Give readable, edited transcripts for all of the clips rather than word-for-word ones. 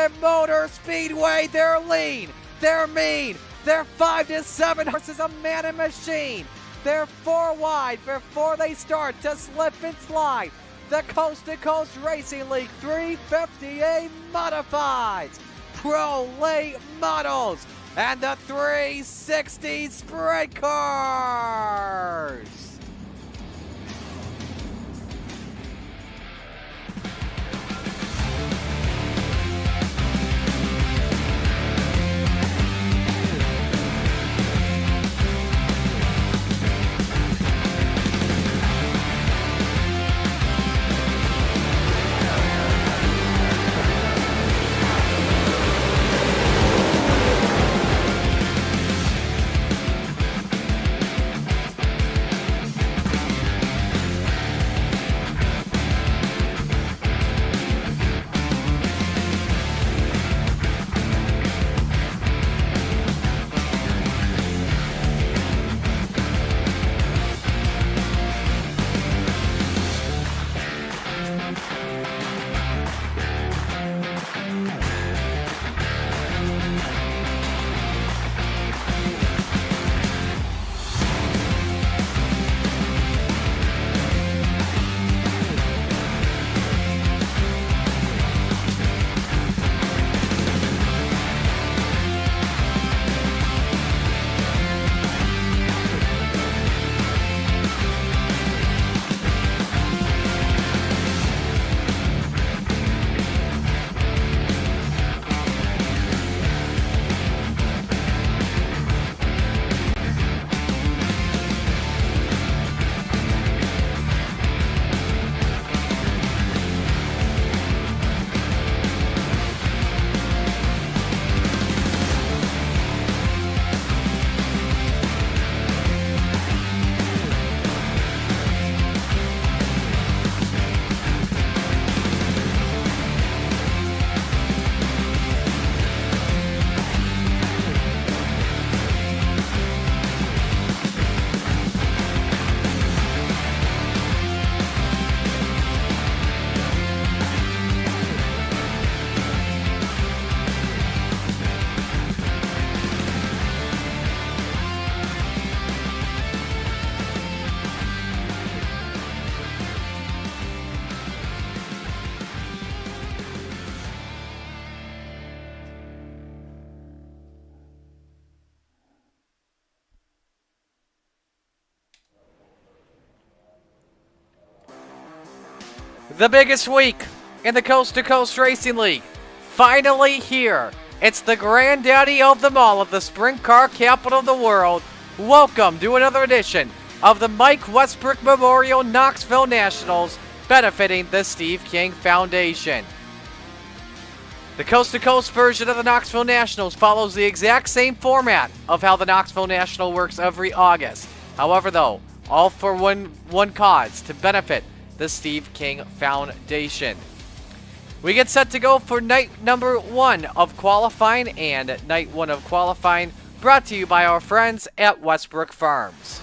Charlotte Motor Speedway. They're lean, they're mean, they're 5 to 7 horses, a man and machine. They're 4 wide before they start to slip and slide. The Coast to Coast Racing League 350A Modifieds, Pro Late Models, and the 360 Sprint Cars. The biggest week in the Coast to Coast Racing League. Finally here. It's the granddaddy of them all, of the sprint car capital of the world. Welcome to another edition of the Mike Westbrook Memorial Knoxville Nationals, benefiting the Steve King Foundation. The Coast to Coast version of the Knoxville Nationals follows the exact same format of how the Knoxville National works every August. However, though, all for one cause, to benefit the Steve King Foundation. We get set to go for night number 1 of qualifying, and night 1 of qualifying brought to you by our friends at Westbrook Farms.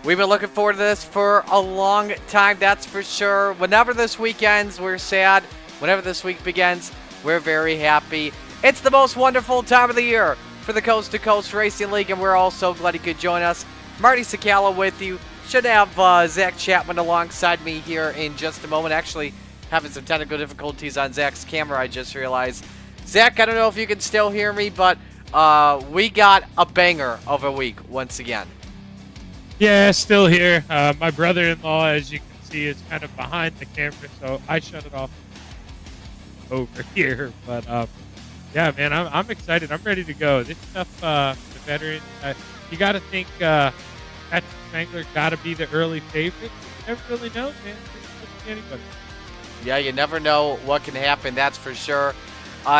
We've been looking forward to this for a long time, that's for sure. Whenever this week ends, we're sad. Whenever this week begins, we're very happy. It's the most wonderful time of the year for the Coast to Coast Racing League, and we're all so glad you could join us. Marty Sakala with you. Should have Zach Chapman alongside me here in just a moment. Actually, having some technical difficulties on Zach's camera, I just realized. Zach, I don't know if you can still hear me, but we got a banger of a week once again. Yeah, still here. My brother-in-law, as you can see, is kind of behind the camera, so I shut it off over here. But yeah, man, I'm excited. I'm ready to go. This stuff, the veteran, you got to think Patrick Spangler got to be the early favorite. You never really know, man. It could be anybody. Yeah, you never know what can happen, that's for sure.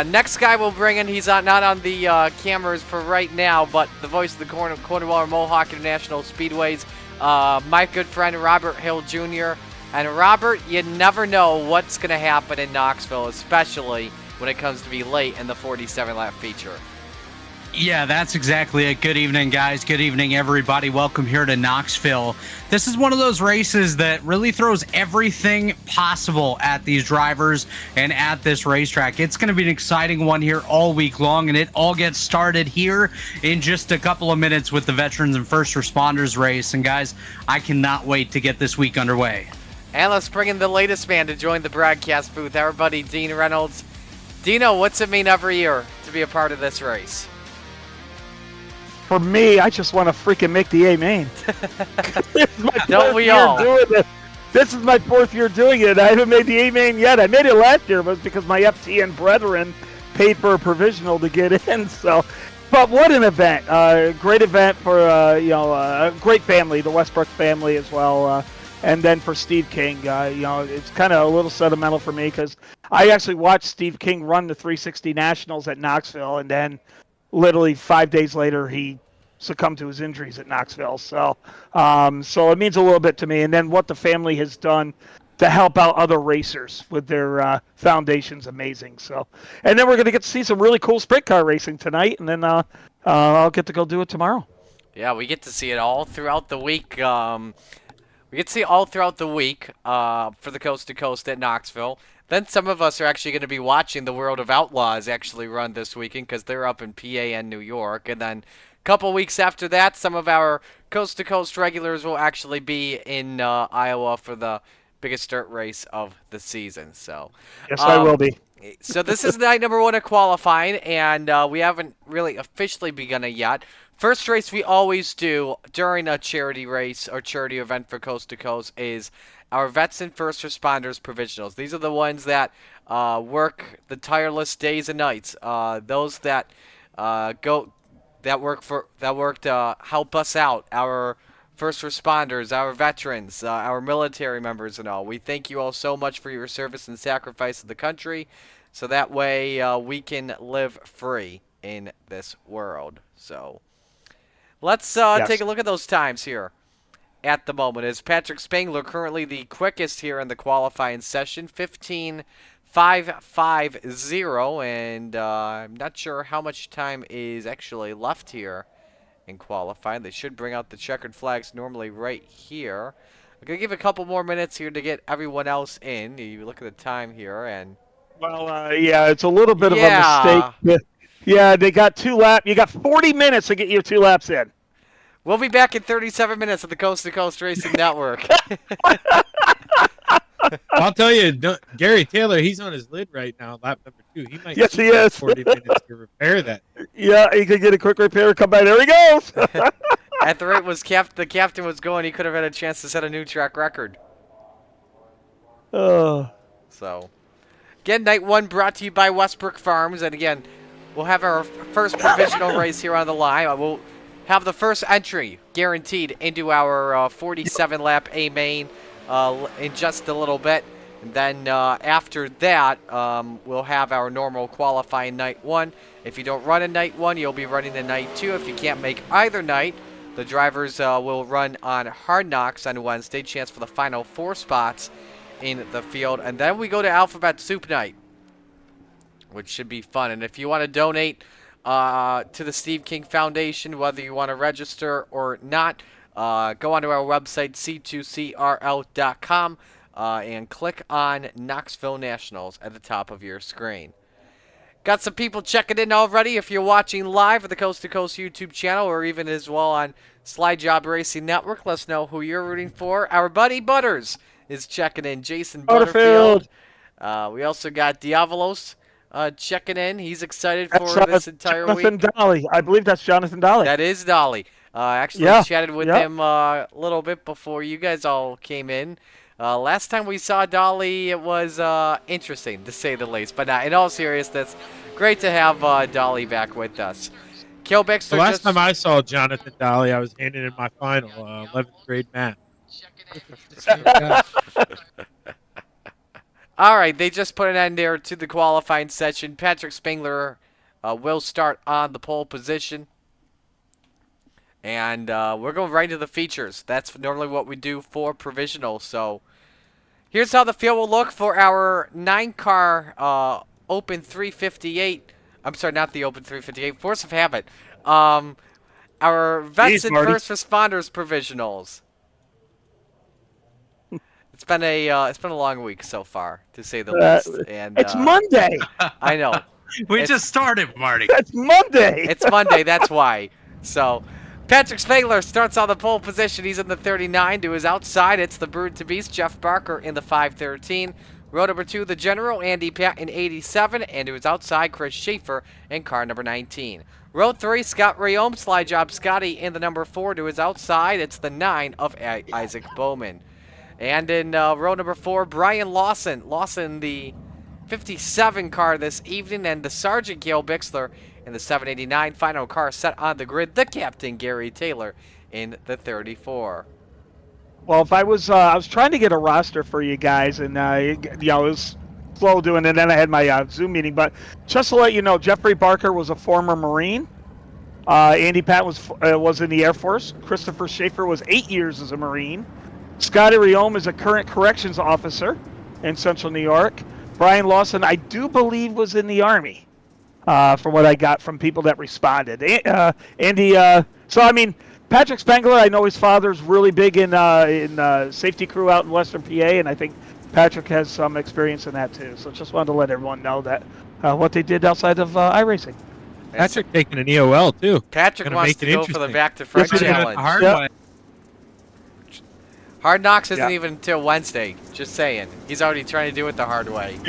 Next guy we'll bring in, he's not on the cameras for right now, but the voice of the Cornwall Mohawk International Speedways, my good friend Robert Hill Jr. And Robert, you never know what's going to happen in Knoxville, especially when it comes to be late in the 47-lap feature. Yeah, that's exactly it. Good evening, guys. Good evening, everybody. Welcome here to Knoxville. This is one of those races that really throws everything possible at these drivers and at this racetrack. It's going to be an exciting one here all week long, and it all gets started here in just a couple of minutes with the Veterans and First Responders race. And, guys, I cannot wait to get this week underway. And let's bring in the latest man to join the broadcast booth, our buddy Dean Reynolds. Dino, what's it mean every year to be a part of this race? For me, I just want to freaking make the A main. Don't we all? This is my 4th year doing it. I haven't made the A main yet. I made it last year, but it was because my FTN brethren paid for a provisional to get in. So, but what an event! Great event for a great family, the Westbrook family as well. And then for Steve King, it's kind of a little sentimental for me because I actually watched Steve King run the 360 Nationals at Knoxville, and then literally 5 days later, he succumbed to his injuries at Knoxville. So it means a little bit to me. And then what the family has done to help out other racers with their foundation's amazing. So, and then we're going to get to see some really cool sprint car racing tonight, and then I'll get to go do it tomorrow. Yeah, we get to see it all throughout the week. We get to see it all throughout the week for the Coast to Coast at Knoxville. Then some of us are actually going to be watching the World of Outlaws actually run this weekend because they're up in PA and New York. And then a couple weeks after that, some of our Coast to Coast regulars will actually be in Iowa for the biggest dirt race of the season. So yes, I will be. So this is night number 1 of qualifying, and we haven't really officially begun it yet. First race we always do during a charity race or charity event for Coast to Coast is our Vets and First Responders provisionals. These are the ones that work the tireless days and nights. Those that work to help us out. Our first responders, our veterans, our military members, and all. We thank you all so much for your service and sacrifice of the country, so that way we can live free in this world. So let's take a look at those times here. At the moment is Patrick Spangler, currently the quickest here in the qualifying session, 15.550, and I'm not sure how much time is actually left here in qualifying. They should bring out the checkered flags normally right here. I'm going to give a couple more minutes here to get everyone else in. You look at the time here, and yeah, it's a little bit of a mistake. Yeah, they got 2 laps. You got 40 minutes to get your 2 laps in. We'll be back in 37 minutes at the Coast to Coast Racing Network. I'll tell you, Gary Taylor, he's on his lid right now, lap number 2. He might he is. 40 minutes to repair that. Yeah, he could get a quick repair, come by. There he goes. At the rate the captain was going, he could have had a chance to set a new track record. So, again, night 1 brought to you by Westbrook Farms. And again, we'll have our first provisional race here on the line. We'll have the first entry guaranteed into our 47-lap A main in just a little bit. And then after that, we'll have our normal qualifying night 1. If you don't run a night 1, you'll be running a night 2. If you can't make either night, the drivers will run on Hard Knocks on Wednesday. Chance for the final 4 spots in the field. And then we go to Alphabet Soup Night, which should be fun. And if you want to donate to the Steve King Foundation, whether you want to register or not, go onto our website, c2crl.com, and click on Knoxville Nationals at the top of your screen. Got some people checking in already. If you're watching live at the Coast to Coast YouTube channel or even as well on Slide Job Racing Network, let us know who you're rooting for. Our buddy Butters is checking in. Jason Butterfield. We also got Diavolos checking in. He's excited for this entire week. Jonathan Dolly. I believe that's Jonathan Dolly. That is Dolly. Actually chatted with him a little bit before you guys all came in. Last time we saw Dolly, it was interesting, to say the least. But in all seriousness, great to have Dolly back with us. Kilbixter. The last time I saw Jonathan Dolly, I was handing in my final 11th grade math. All right, they just put an end there to the qualifying session. Patrick Spangler will start on the pole position. And we're going right into the features. That's normally what we do for provisional. So here's how the field will look for our 9-car Open 358 I'm sorry, not the Open 358. Force of Habit. Our Vets Jeez, and Marty. First Responders provisionals. It's been a long week so far, to say the least. And It's Monday. I know. We It's- just started, Marty. It's Monday. It's Monday, that's why. So, Patrick Spangler starts on the pole position. He's in the 39. To his outside, it's the Brood to Beast, Jeff Barker in the 513. Row number 2, the General, Andy Pat in 87. And to his outside, Chris Schaefer in car number 19. Row 3, Scott Rayome, Slide Job Scotty in the number 4. To his outside, it's the 9 of Isaac Bowman. And in row number 4, Brian Lawson. Lawson, the 57 car this evening, and the Sergeant Gail Bixler in the 789. Final car set on the grid, the Captain Gary Taylor in the 34. Well, if I was trying to get a roster for you guys, and it was slow doing it, and then I had my Zoom meeting. But just to let you know, Jeffrey Barker was a former Marine. Andy Pat was in the Air Force. Christopher Schaefer was 8 years as a Marine. Scotty Rayome is a current corrections officer in Central New York. Brian Lawson, I do believe, was in the Army, from what I got from people that responded. Patrick Spangler, I know his father's really big in safety crew out in Western PA, and I think Patrick has some experience in that too. So just wanted to let everyone know that what they did outside of iRacing. Patrick taking an EOL too. Patrick Gonna wants make to it go for the interesting. back to front Yes, we did it challenge. Hard Yeah. way. Hard Knocks isn't Yeah. even until Wednesday. Just saying. He's already trying to do it the hard way.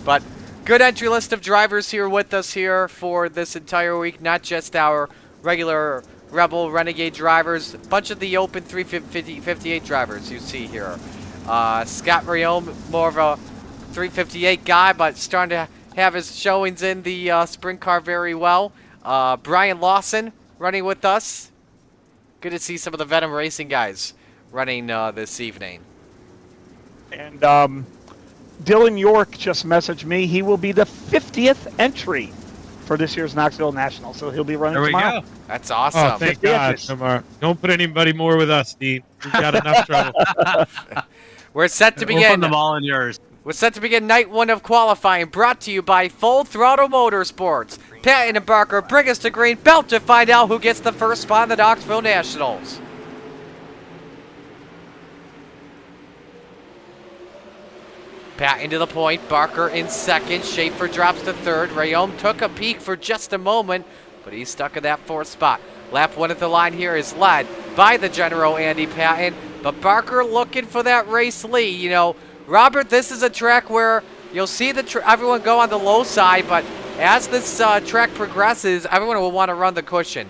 But good entry list of drivers here with us here for this entire week. Not just our regular Rebel Renegade drivers. A bunch of the Open 358 drivers you see here. Scott Rayome, more of a 358 guy, but starting to have his showings in the sprint car very well. Brian Lawson running with us. Good to see some of the Venom Racing guys running this evening. And Dylan York just messaged me. He will be the 50th entry for this year's Knoxville National, so he'll be running There we tomorrow. go. That's Oh, awesome. thank 50 God, inches. tomorrow. Don't put anybody more with us, Dean. We've got enough trouble. We're set to We'll put begin. them all in yours. We're set to begin night 1 of qualifying, brought to you by Full Throttle Motorsports. Patton and Barker bring us to green belt to find out who gets the first spot in the Knoxville Nationals. Patton to the point, Barker in second, Schaefer drops to third. Rayome took a peek for just a moment, but he's stuck in that fourth spot. Lap 1 at the line here is led by the General Andy Patton, but Barker looking for that race lead. You know, Robert, this is a track where you'll see everyone go on the low side, but as this track progresses, everyone will want to run the cushion.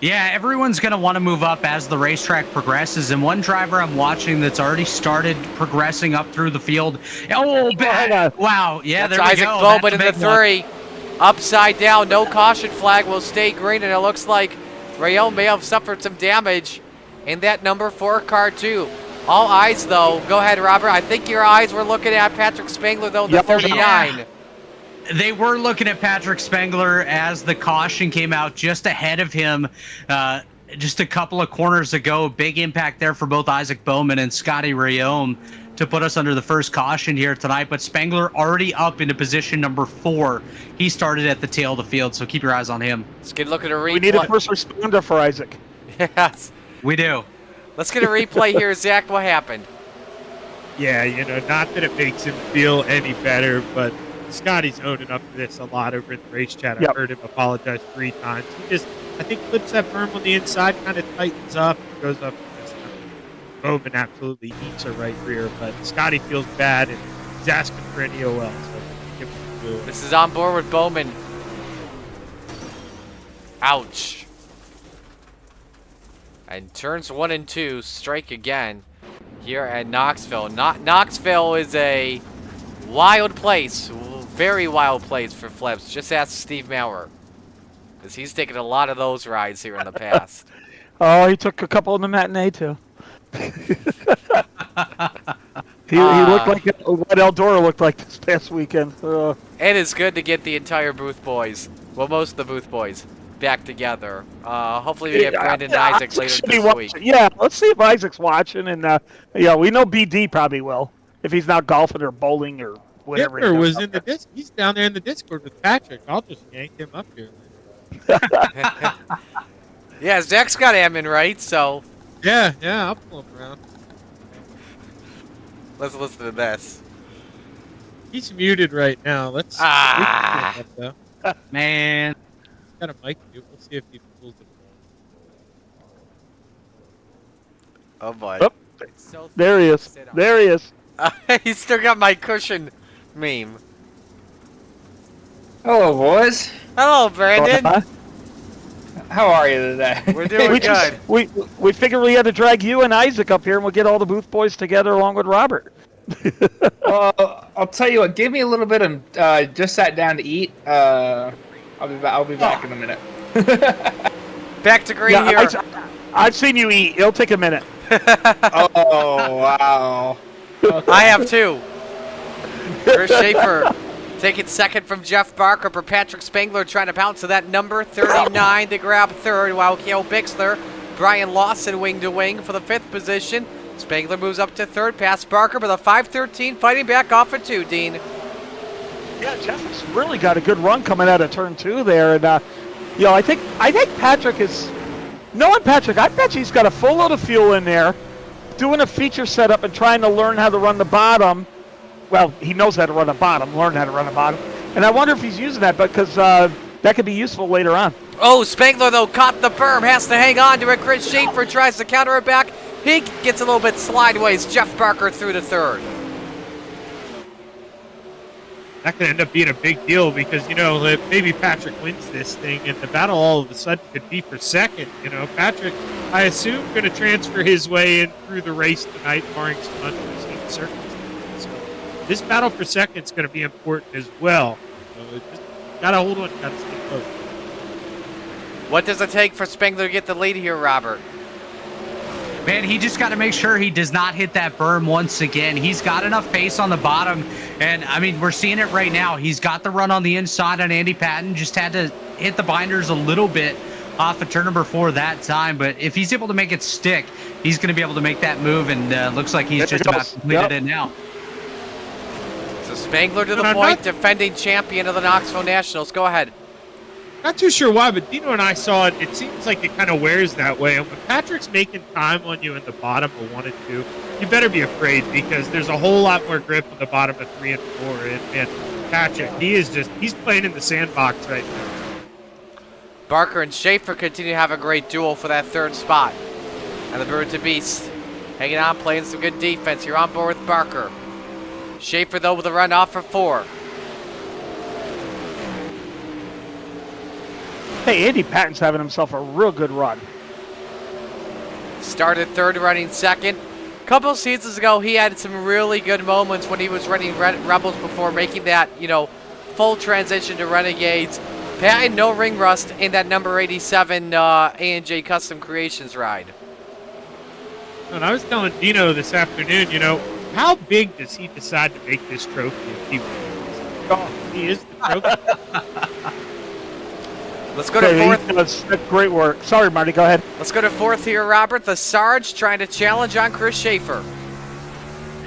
Yeah, everyone's going to want to move up as the racetrack progresses. And one driver I'm watching that's already started progressing up through the field. Oh, bad. Wow. Yeah, That's there we Isaac go. Bowman in That's the a big one. 3. Upside down, no caution flag will stay green, and it looks like Rayome may have suffered some damage in that number 4 car too. All eyes though, go ahead Robert, I think your eyes were looking at Patrick Spangler though in the Yep. 39. Yeah. They were looking at Patrick Spangler as the caution came out just ahead of him just a couple of corners ago. Big impact there for both Isaac Bowman and Scotty Rayome to put us under the first caution here tonight. But Spangler already up into position number 4. He started at the tail of the field, so keep your eyes on him. Let's get a look at a replay. We need a first responder for Isaac. Yes. We do. Let's get a replay here, Zach. What happened? Yeah, not that it makes him feel any better, but Scotty's owning up to this a lot over in the race chat. Yep. I heard him apologize 3 times. He just, I think, flips that berm on the inside, kind of tightens up, goes up. Bowman absolutely eats a right rear, but Scotty feels bad, and he's asking for an EOL. So give him a good. This is on board with Bowman. Ouch. And turns 1 and 2 strike again here at Knoxville. Knoxville is a wild place, very wild place for flips. Just ask Steve Maurer, because he's taken a lot of those rides here in the past. Oh, he took a couple in the matinee too. He looked like what Eldora looked like this past weekend. It is good to get the entire Booth boys, well, most of the Booth boys, back together. Hopefully we get Brandon and Isaac later should be this watching. week. Yeah, let's see if Isaac's watching, and we know BD probably will if he's not golfing or bowling or whatever he Hitler does was up in the there. He's down there in the Discord with Patrick. I'll just yank him up here. Yeah, Zach's got admin right, so Yeah, I'll pull him around. let's listen to this. He's muted right now. Let's. Ah. We can pull him up, Man. though. Got a mic mute. We'll see if he pulls it. Oh boy. Oh, there he is. There he is. He's still got my cushion meme. Hello, boys. Hello, Brandon. Huh? How are you today? We're doing we good. we figured we had to drag you and Isaac up here, and we'll get all the Booth boys together along with Robert. Well, I'll tell you what. Give me a little bit of. Just sat down to eat. I'll be back in a minute. Back to green here. I've seen you eat. It'll take a minute. Oh wow. I have two. Chris Schaefer taking second from Jeff Barker, but Patrick Spangler trying to bounce to that number 39 to grab third, while Cale Bixler, Brian Lawson wing to wing for the fifth position. Spangler moves up to third past Barker, but the 5:13 fighting back off of two, Dean. Yeah, Jeff has really got a good run coming out of turn two there, and I think Patrick is. Knowing Patrick, I bet he's got a full load of fuel in there, doing a feature setup and trying to learn how to run the bottom. Well, he knows how to run the bottom, learn how to run the bottom. And I wonder if he's using that because that could be useful later on. Oh, Spangler, though, caught the berm, has to hang on to it. Chris Schaefer tries to counter it back. He gets a little bit slideways. Jeff Barker through to third. That could end up being a big deal because, maybe Patrick wins this thing and the battle all of a sudden could be for second. Patrick, I assume, going to transfer his way in through the race tonight, barring some unforeseen circumstances. So this battle for second is going to be important as well. Just got to hold on, got to stay close. What does it take for Spangler to get the lead here, Robert? Man, he just got to make sure he does not hit that berm once again. He's got enough pace on the bottom, and I mean, we're seeing it right now. He's got the run on the inside on Andy Patton, just had to hit the binders a little bit off of turn number 4 that time, but if he's able to make it stick, he's going to be able to make that move, and looks like he's just about completed it now. So Spangler to the point, defending champion of the Knoxville Nationals. Go ahead. Not too sure why, but Dino and I saw it. It seems like it kind of wears that way. And when Patrick's making time on you in the bottom of 1 and 2, you better be afraid because there's a whole lot more grip on the bottom of 3 and 4. And Patrick, he's playing in the sandbox right now. Barker and Schaefer continue to have a great duel for that third spot. And the Bird to Beast hanging on, playing some good defense. You're on board with Barker. Schaefer, though, with a run off for 4. Hey, Andy Patton's having himself a real good run. Started third, running second. A couple seasons ago, he had some really good moments when he was running Rebels before making that, full transition to Renegades. Patton, no ring rust in that number 87 A&J Custom Creations ride. And I was telling Dino this afternoon, how big does he decide to make this trophy if he wins? Oh, he is the trophy. Let's go to fourth. That's great work. Sorry, Marty, go ahead. Let's go to fourth here, Robert. The Sarge trying to challenge on Chris Schaefer.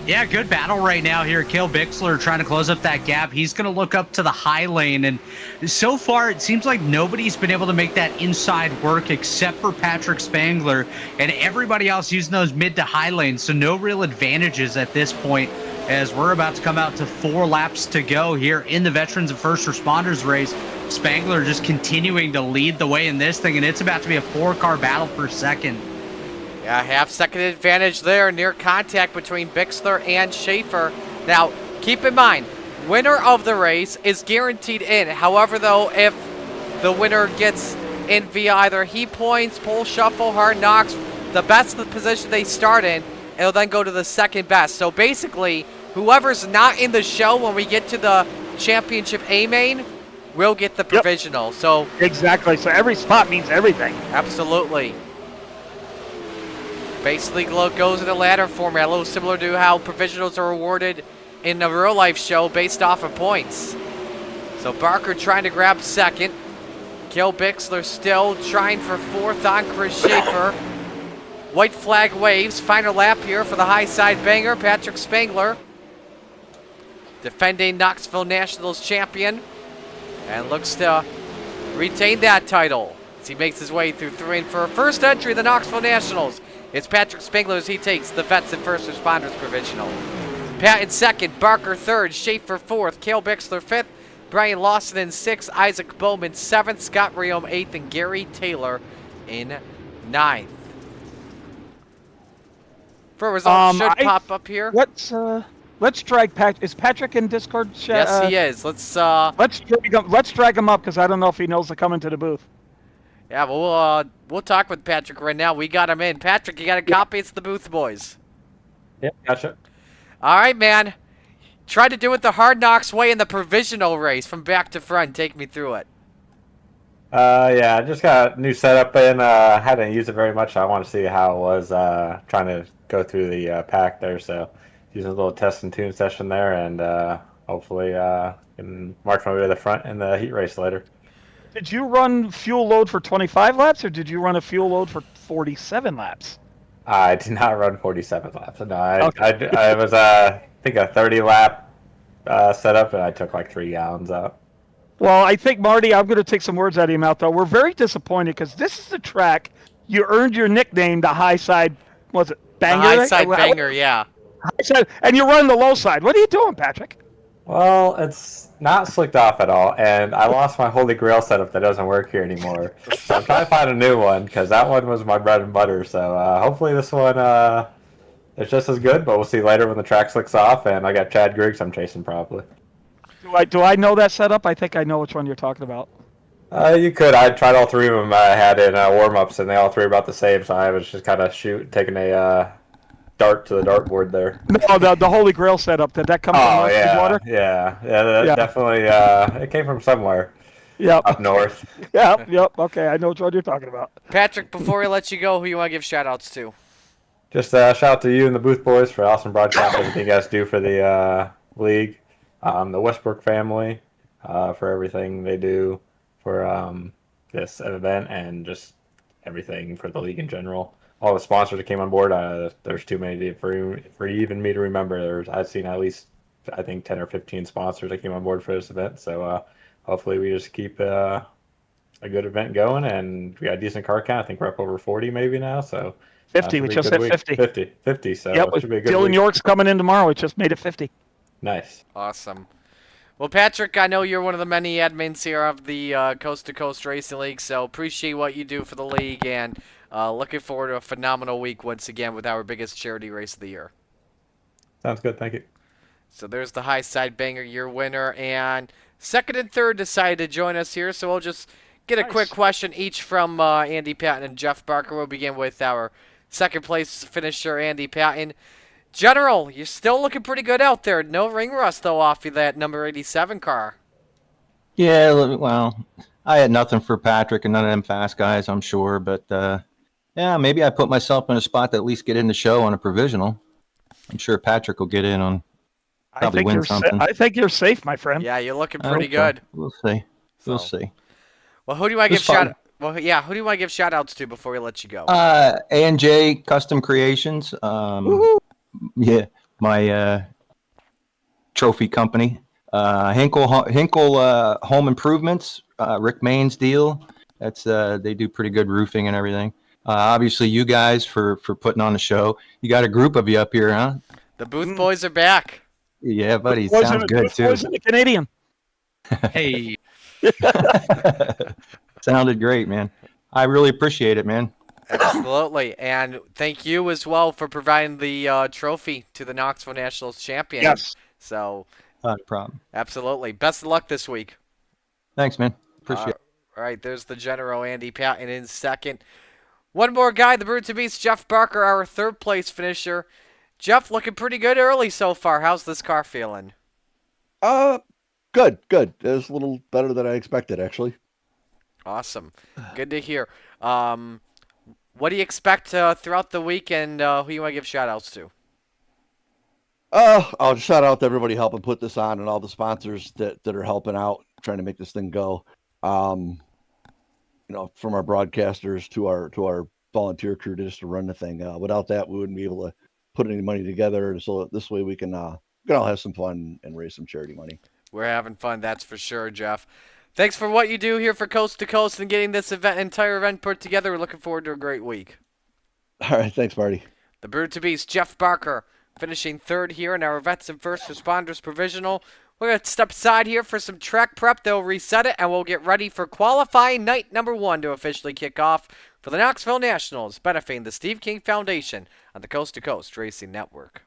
Yeah, good battle right now here. Cale Bixler trying to close up that gap. He's going to look up to the high lane, and so far it seems like nobody's been able to make that inside work except for Patrick Spangler, and everybody else using those mid to high lanes, so no real advantages at this point as we're about to come out to 4 laps to go here in the Veterans and First Responders race. Spangler just continuing to lead the way in this thing, and it's about to be a 4-car battle per second. Yeah, half-second advantage there, near contact between Bixler and Schaefer. Now, keep in mind, winner of the race is guaranteed in. However, though, if the winner gets in via either heat points, pole shuffle, hard knocks, the best position they start in, it'll then go to the second best. So basically, whoever's not in the show when we get to the championship A main will get the provisional. So exactly. So every spot means everything. Absolutely. Basically, goes in a ladder format, a little similar to how provisionals are awarded in a real-life show based off of points. So Barker trying to grab second. Cale Bixler still trying for fourth on Chris Schaefer. White flag waves. Final lap here for the high side banger, Patrick Spangler. defending Knoxville Nationals champion, and looks to retain that title as he makes his way through three. And for a first entry of the Knoxville Nationals, it's Patrick Spangler as he takes the Vets and First Responders Provisional. Pat in second, Barker third, Schaefer fourth, Cale Bixler fifth, Brian Lawson in sixth, Isaac Bowman seventh, Scott Riom eighth, and Gary Taylor in ninth. For results should pop up here. Let's drag Patrick. Is Patrick in Discord? Yes, he is. Let's drag him up because I don't know if he knows to come into the booth. Yeah, well, we'll talk with Patrick right now. We got him in. Patrick, you got a copy? It's the Booth Boys. Yep, gotcha. All right, man. Try to do it the Hard Knocks way in the provisional race from back to front. Take me through it. Yeah, I just got a new setup in. Hadn't used it very much. I want to see how it was trying to go through the pack there. So using a little test and tune session there, and hopefully can march my way to the front in the heat race later. Did you run fuel load for 25 laps, or did you run a fuel load for 47 laps? I did not run 47 laps. No, I was I think a 30 lap setup, and I took like 3 gallons out. Well, I think, Marty, I'm going to take some words out of your mouth, though. We're very disappointed because this is the track you earned your nickname, the high side, was it banger? The high side banger, yeah. High side, and you're running the low side. What are you doing, Patrick? Well, it's not slicked off at all, and I lost my Holy Grail setup that doesn't work here anymore. So I'm trying to find a new one because that one was my bread and butter. So hopefully this one is just as good, but we'll see later when the track slicks off. And I got Chad Griggs I'm chasing probably. Do I know that setup? I think I know which one you're talking about. You could. I tried all 3 of them I had in warm-ups, and they all 3 are about the same, so I was just kind of taking a dart to the dartboard there. No, the Holy Grail setup. Did that come from Water? Yeah, definitely. It came from somewhere. Yep. Up north. Yep. Okay, I know which one you're talking about. Patrick, before we let you go, who you want to give shout-outs to? Just shout out to you and the Booth Boys for awesome broadcast, everything you guys do for the league. The Westbrook family for everything they do for this event and just everything for the league in general. All the sponsors that came on board, there's too many for even me to remember. I've seen at least, I think, 10 or 15 sponsors that came on board for this event. So hopefully we just keep a good event going, and we got a decent car count. I think we're up over 40 maybe now. So 50, we just hit 50. 50, so yep, it should be a good Dylan week. York's coming in tomorrow. We just made it 50. Nice. Awesome. Well, Patrick, I know you're one of the many admins here of the Coast to Coast Racing League, so appreciate what you do for the league, and looking forward to a phenomenal week once again with our biggest charity race of the year. Sounds good. Thank you. So there's the high side banger, your winner, and second and third decided to join us here, so we'll just get a quick question each from Andy Patton and Jeff Barker. We'll begin with our second place finisher, Andy Patton. General, you're still looking pretty good out there. No ring rust, though, off of that number 87 car. Yeah, well, I had nothing for Patrick and none of them fast guys, I'm sure. But, yeah, maybe I put myself in a spot to at least get in the show on a provisional. I'm sure Patrick will get in on probably win something. I think you're safe, my friend. Yeah, you're looking pretty good. We'll see. We'll see. Well, who do you want to give who do you want to give shout-outs to before we let you go? A&J Custom Creations. Yeah, my trophy company. Hinkle Home Improvements, Rick Main's deal. That's they do pretty good roofing and everything. Obviously, you guys for putting on the show. You got a group of you up here, huh? The Booth Boys are back. Yeah, buddy, sounds good too. Boys and the Canadian. Hey. Sounded great, man. I really appreciate it, man. Absolutely, and thank you as well for providing the trophy to the Knoxville Nationals champion. Yes. So, Not a problem. absolutely. Best of luck this week. Thanks, man. Appreciate it. All right, there's the General Andy Patton in second. One more guy, the Brute to Beast, Jeff Barker, our third place finisher. Jeff, looking pretty good early so far. How's this car feeling? Good. It was a little better than I expected, actually. Awesome. Good to hear. What do you expect throughout the week, and who you want to give shout-outs to? I'll shout out to everybody helping put this on and all the sponsors that are helping out, trying to make this thing go. From our broadcasters to our volunteer crew just to run the thing. Without that, we wouldn't be able to put any money together. So this way we can we can all have some fun and raise some charity money. We're having fun, that's for sure, Jeff. Thanks for what you do here for Coast to Coast and getting this entire event put together. We're looking forward to a great week. All right, thanks, Marty. The Brood to Beast, Jeff Barker, finishing third here in our Vets and First Responders Provisional. We're going to step aside here for some track prep. They'll reset it, and we'll get ready for qualifying night number 1 to officially kick off for the Knoxville Nationals, benefiting the Steve King Foundation on the Coast to Coast Racing Network.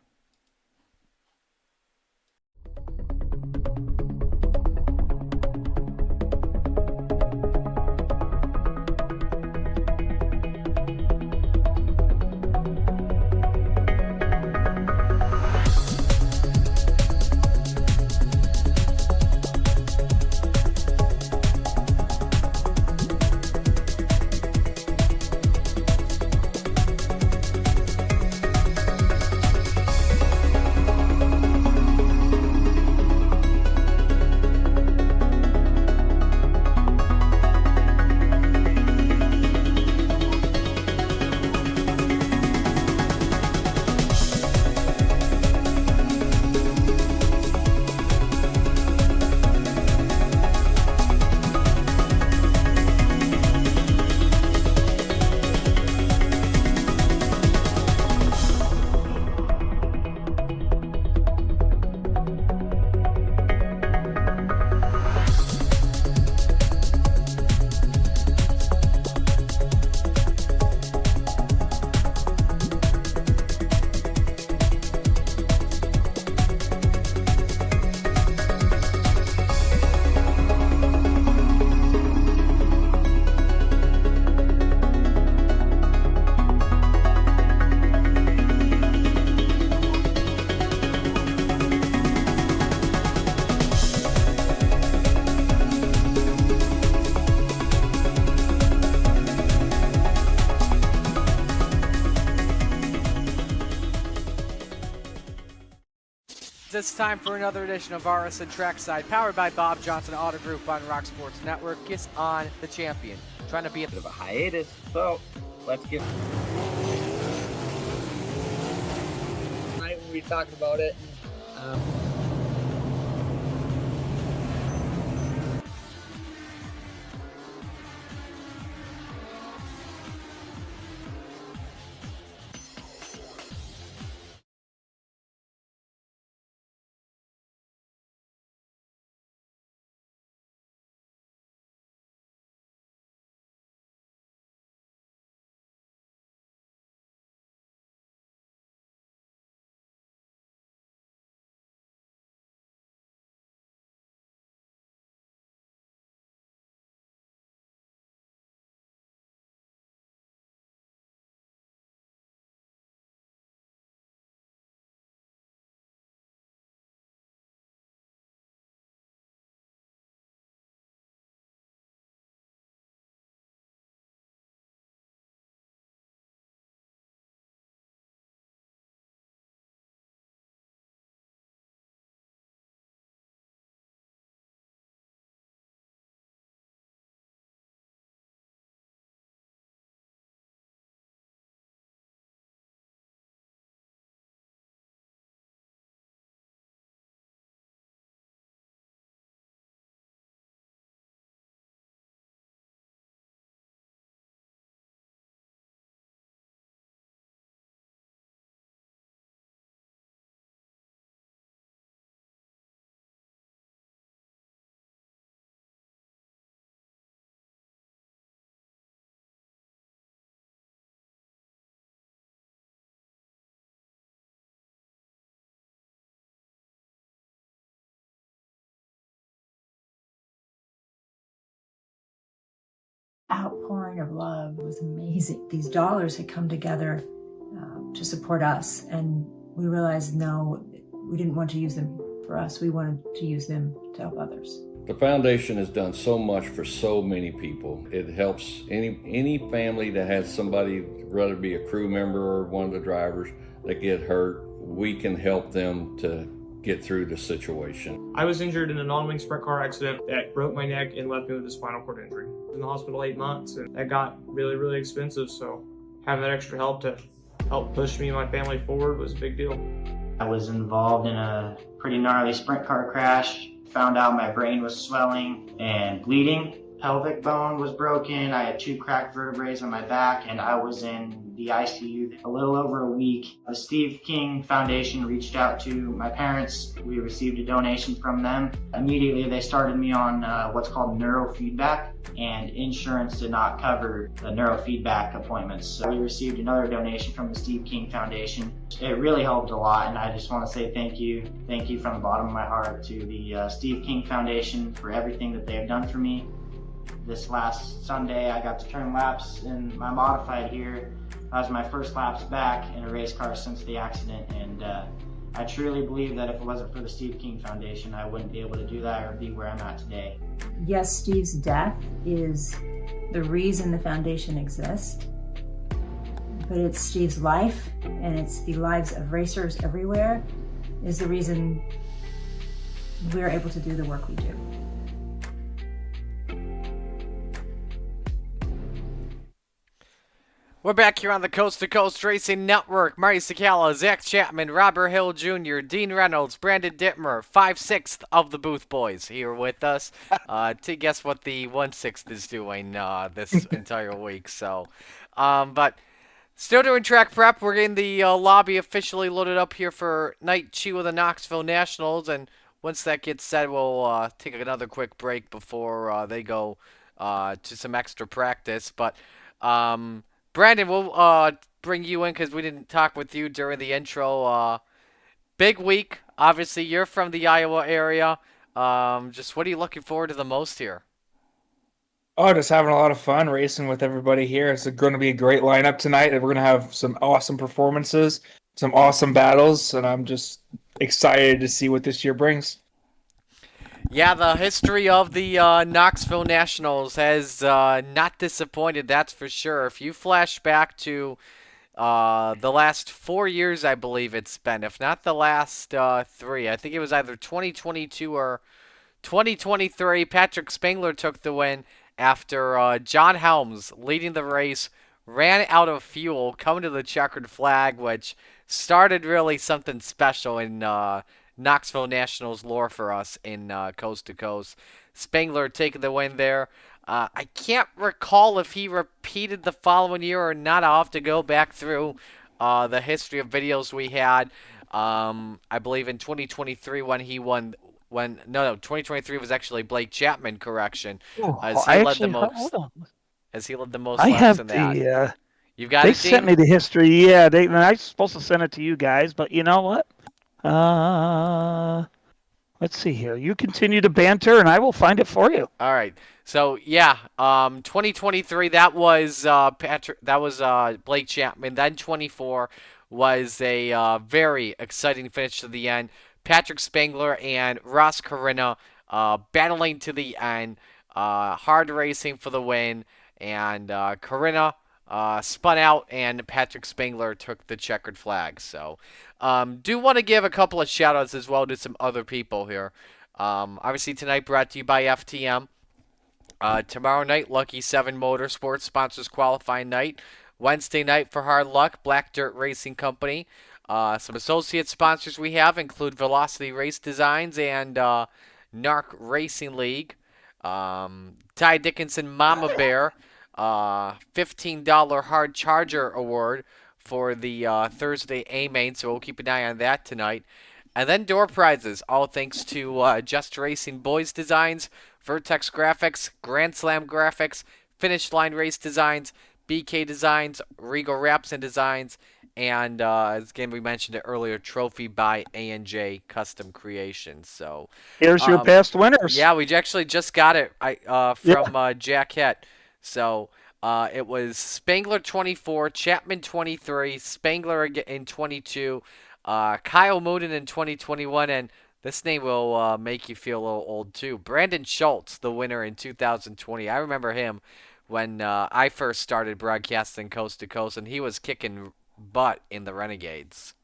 It's time for another edition of RSN Trackside, powered by Bob Johnson Auto Group on Rock Sports Network. Gets on the champion, trying to be a bit of a hiatus, so let's get. Tonight we'll be talking about it. Outpouring of love was amazing. These dollars had come together to support us, and we realized no, we didn't want to use them for us. We wanted to use them to help others. The foundation has done so much for so many people. It helps any family that has somebody, whether it be a crew member or one of the drivers, that get hurt. We can help them to get through the situation. I was injured in a non-wing sprint car accident that broke my neck and left me with a spinal cord injury. I was in the hospital 8 months, and that got really, really expensive. So having that extra help to help push me and my family forward was a big deal. I was involved in a pretty gnarly sprint car crash. Found out my brain was swelling and bleeding. Pelvic bone was broken. I had 2 cracked vertebrae on my back, and I was in the ICU a little over a week. The Steve King Foundation reached out to my parents. We received a donation from them. Immediately, they started me on what's called neurofeedback, and insurance did not cover the neurofeedback appointments. So we received another donation from the Steve King Foundation. It really helped a lot, and I just want to say thank you. Thank you from the bottom of my heart to the Steve King Foundation for everything that they have done for me. This last Sunday, I got to turn laps in my modified here. That was my first laps back in a race car since the accident, and I truly believe that if it wasn't for the Steve King Foundation, I wouldn't be able to do that or be where I'm at today. Yes, Steve's death is the reason the foundation exists, but it's Steve's life, and it's the lives of racers everywhere, is the reason we're able to do the work we do. We're back here on the Coast to Coast Racing Network. Marty Sakala, Zach Chapman, Robert Hill Jr., Dean Reynolds, Brandon Dittmer, 5/6 of the Booth Boys here with us to guess what the 1/6 is doing this entire week. So, but still doing track prep. We're getting the lobby officially loaded up here for night 2 of the Knoxville Nationals, and once that gets set, we'll take another quick break before they go to some extra practice. But Brandon, we'll bring you in because we didn't talk with you during the intro. Big week. Obviously, you're from the Iowa area. Just what are you looking forward to the most here? Oh, just having a lot of fun racing with everybody here. It's going to be a great lineup tonight, and we're going to have some awesome performances, some awesome battles, and I'm just excited to see what this year brings. Yeah, the history of the Knoxville Nationals has not disappointed, that's for sure. If you flash back to the last 4 years, I believe it's been, if not the last 3, I think it was either 2022 or 2023, Patrick Spangler took the win after John Helms, leading the race, ran out of fuel, coming to the checkered flag, which started really something special in Knoxville Nationals lore for us in Coast to Coast. Spangler taking the win there. I can't recall if he repeated the following year or not. I'll have to go back through the history of videos we had. I believe in 2023 when he won. 2023 was actually Blake Chapman. Correction, as he led the most. As he led the most laps in that. You've got they it, sent Dean? me the history. Yeah, and I was supposed to send it to you guys, but you know what? Let's see here. You continue to banter, and I will find it for you. All right. So yeah, 2023 that was Patrick. That was Blake Chapman. Then 24 was a very exciting finish to the end. Patrick Spangler and Ross Corinna battling to the end. Hard racing for the win, and Corinna spun out, and Patrick Spangler took the checkered flag. So, do want to give a couple of shout-outs as well to some other people here. Obviously, tonight brought to you by FTM. Tomorrow night, Lucky 7 Motorsports sponsors qualifying night. Wednesday night for Hard Luck, Black Dirt Racing Company. Some associate sponsors we have include Velocity Race Designs and Narc Racing League. Ty Dickinson Mama Bear. $15 hard charger award for the Thursday A-Main, so we'll keep an eye on that tonight. And then door prizes, all thanks to Just Racing Boys Designs, Vertex Graphics, Grand Slam Graphics, Finish Line Race Designs, BK Designs, Regal Wraps and Designs, and as again we mentioned it earlier, Trophy by A&J Custom Creations. So here's your best winners. Yeah, we actually just got it from Jack Het. So it was Spangler 24, Chapman 23, Spangler in 22, Kyle Mooden in 2021, and this name will make you feel a little old too. Brandon Schultz, the winner in 2020. I remember him when I first started broadcasting Coast to Coast, and he was kicking butt in the Renegades.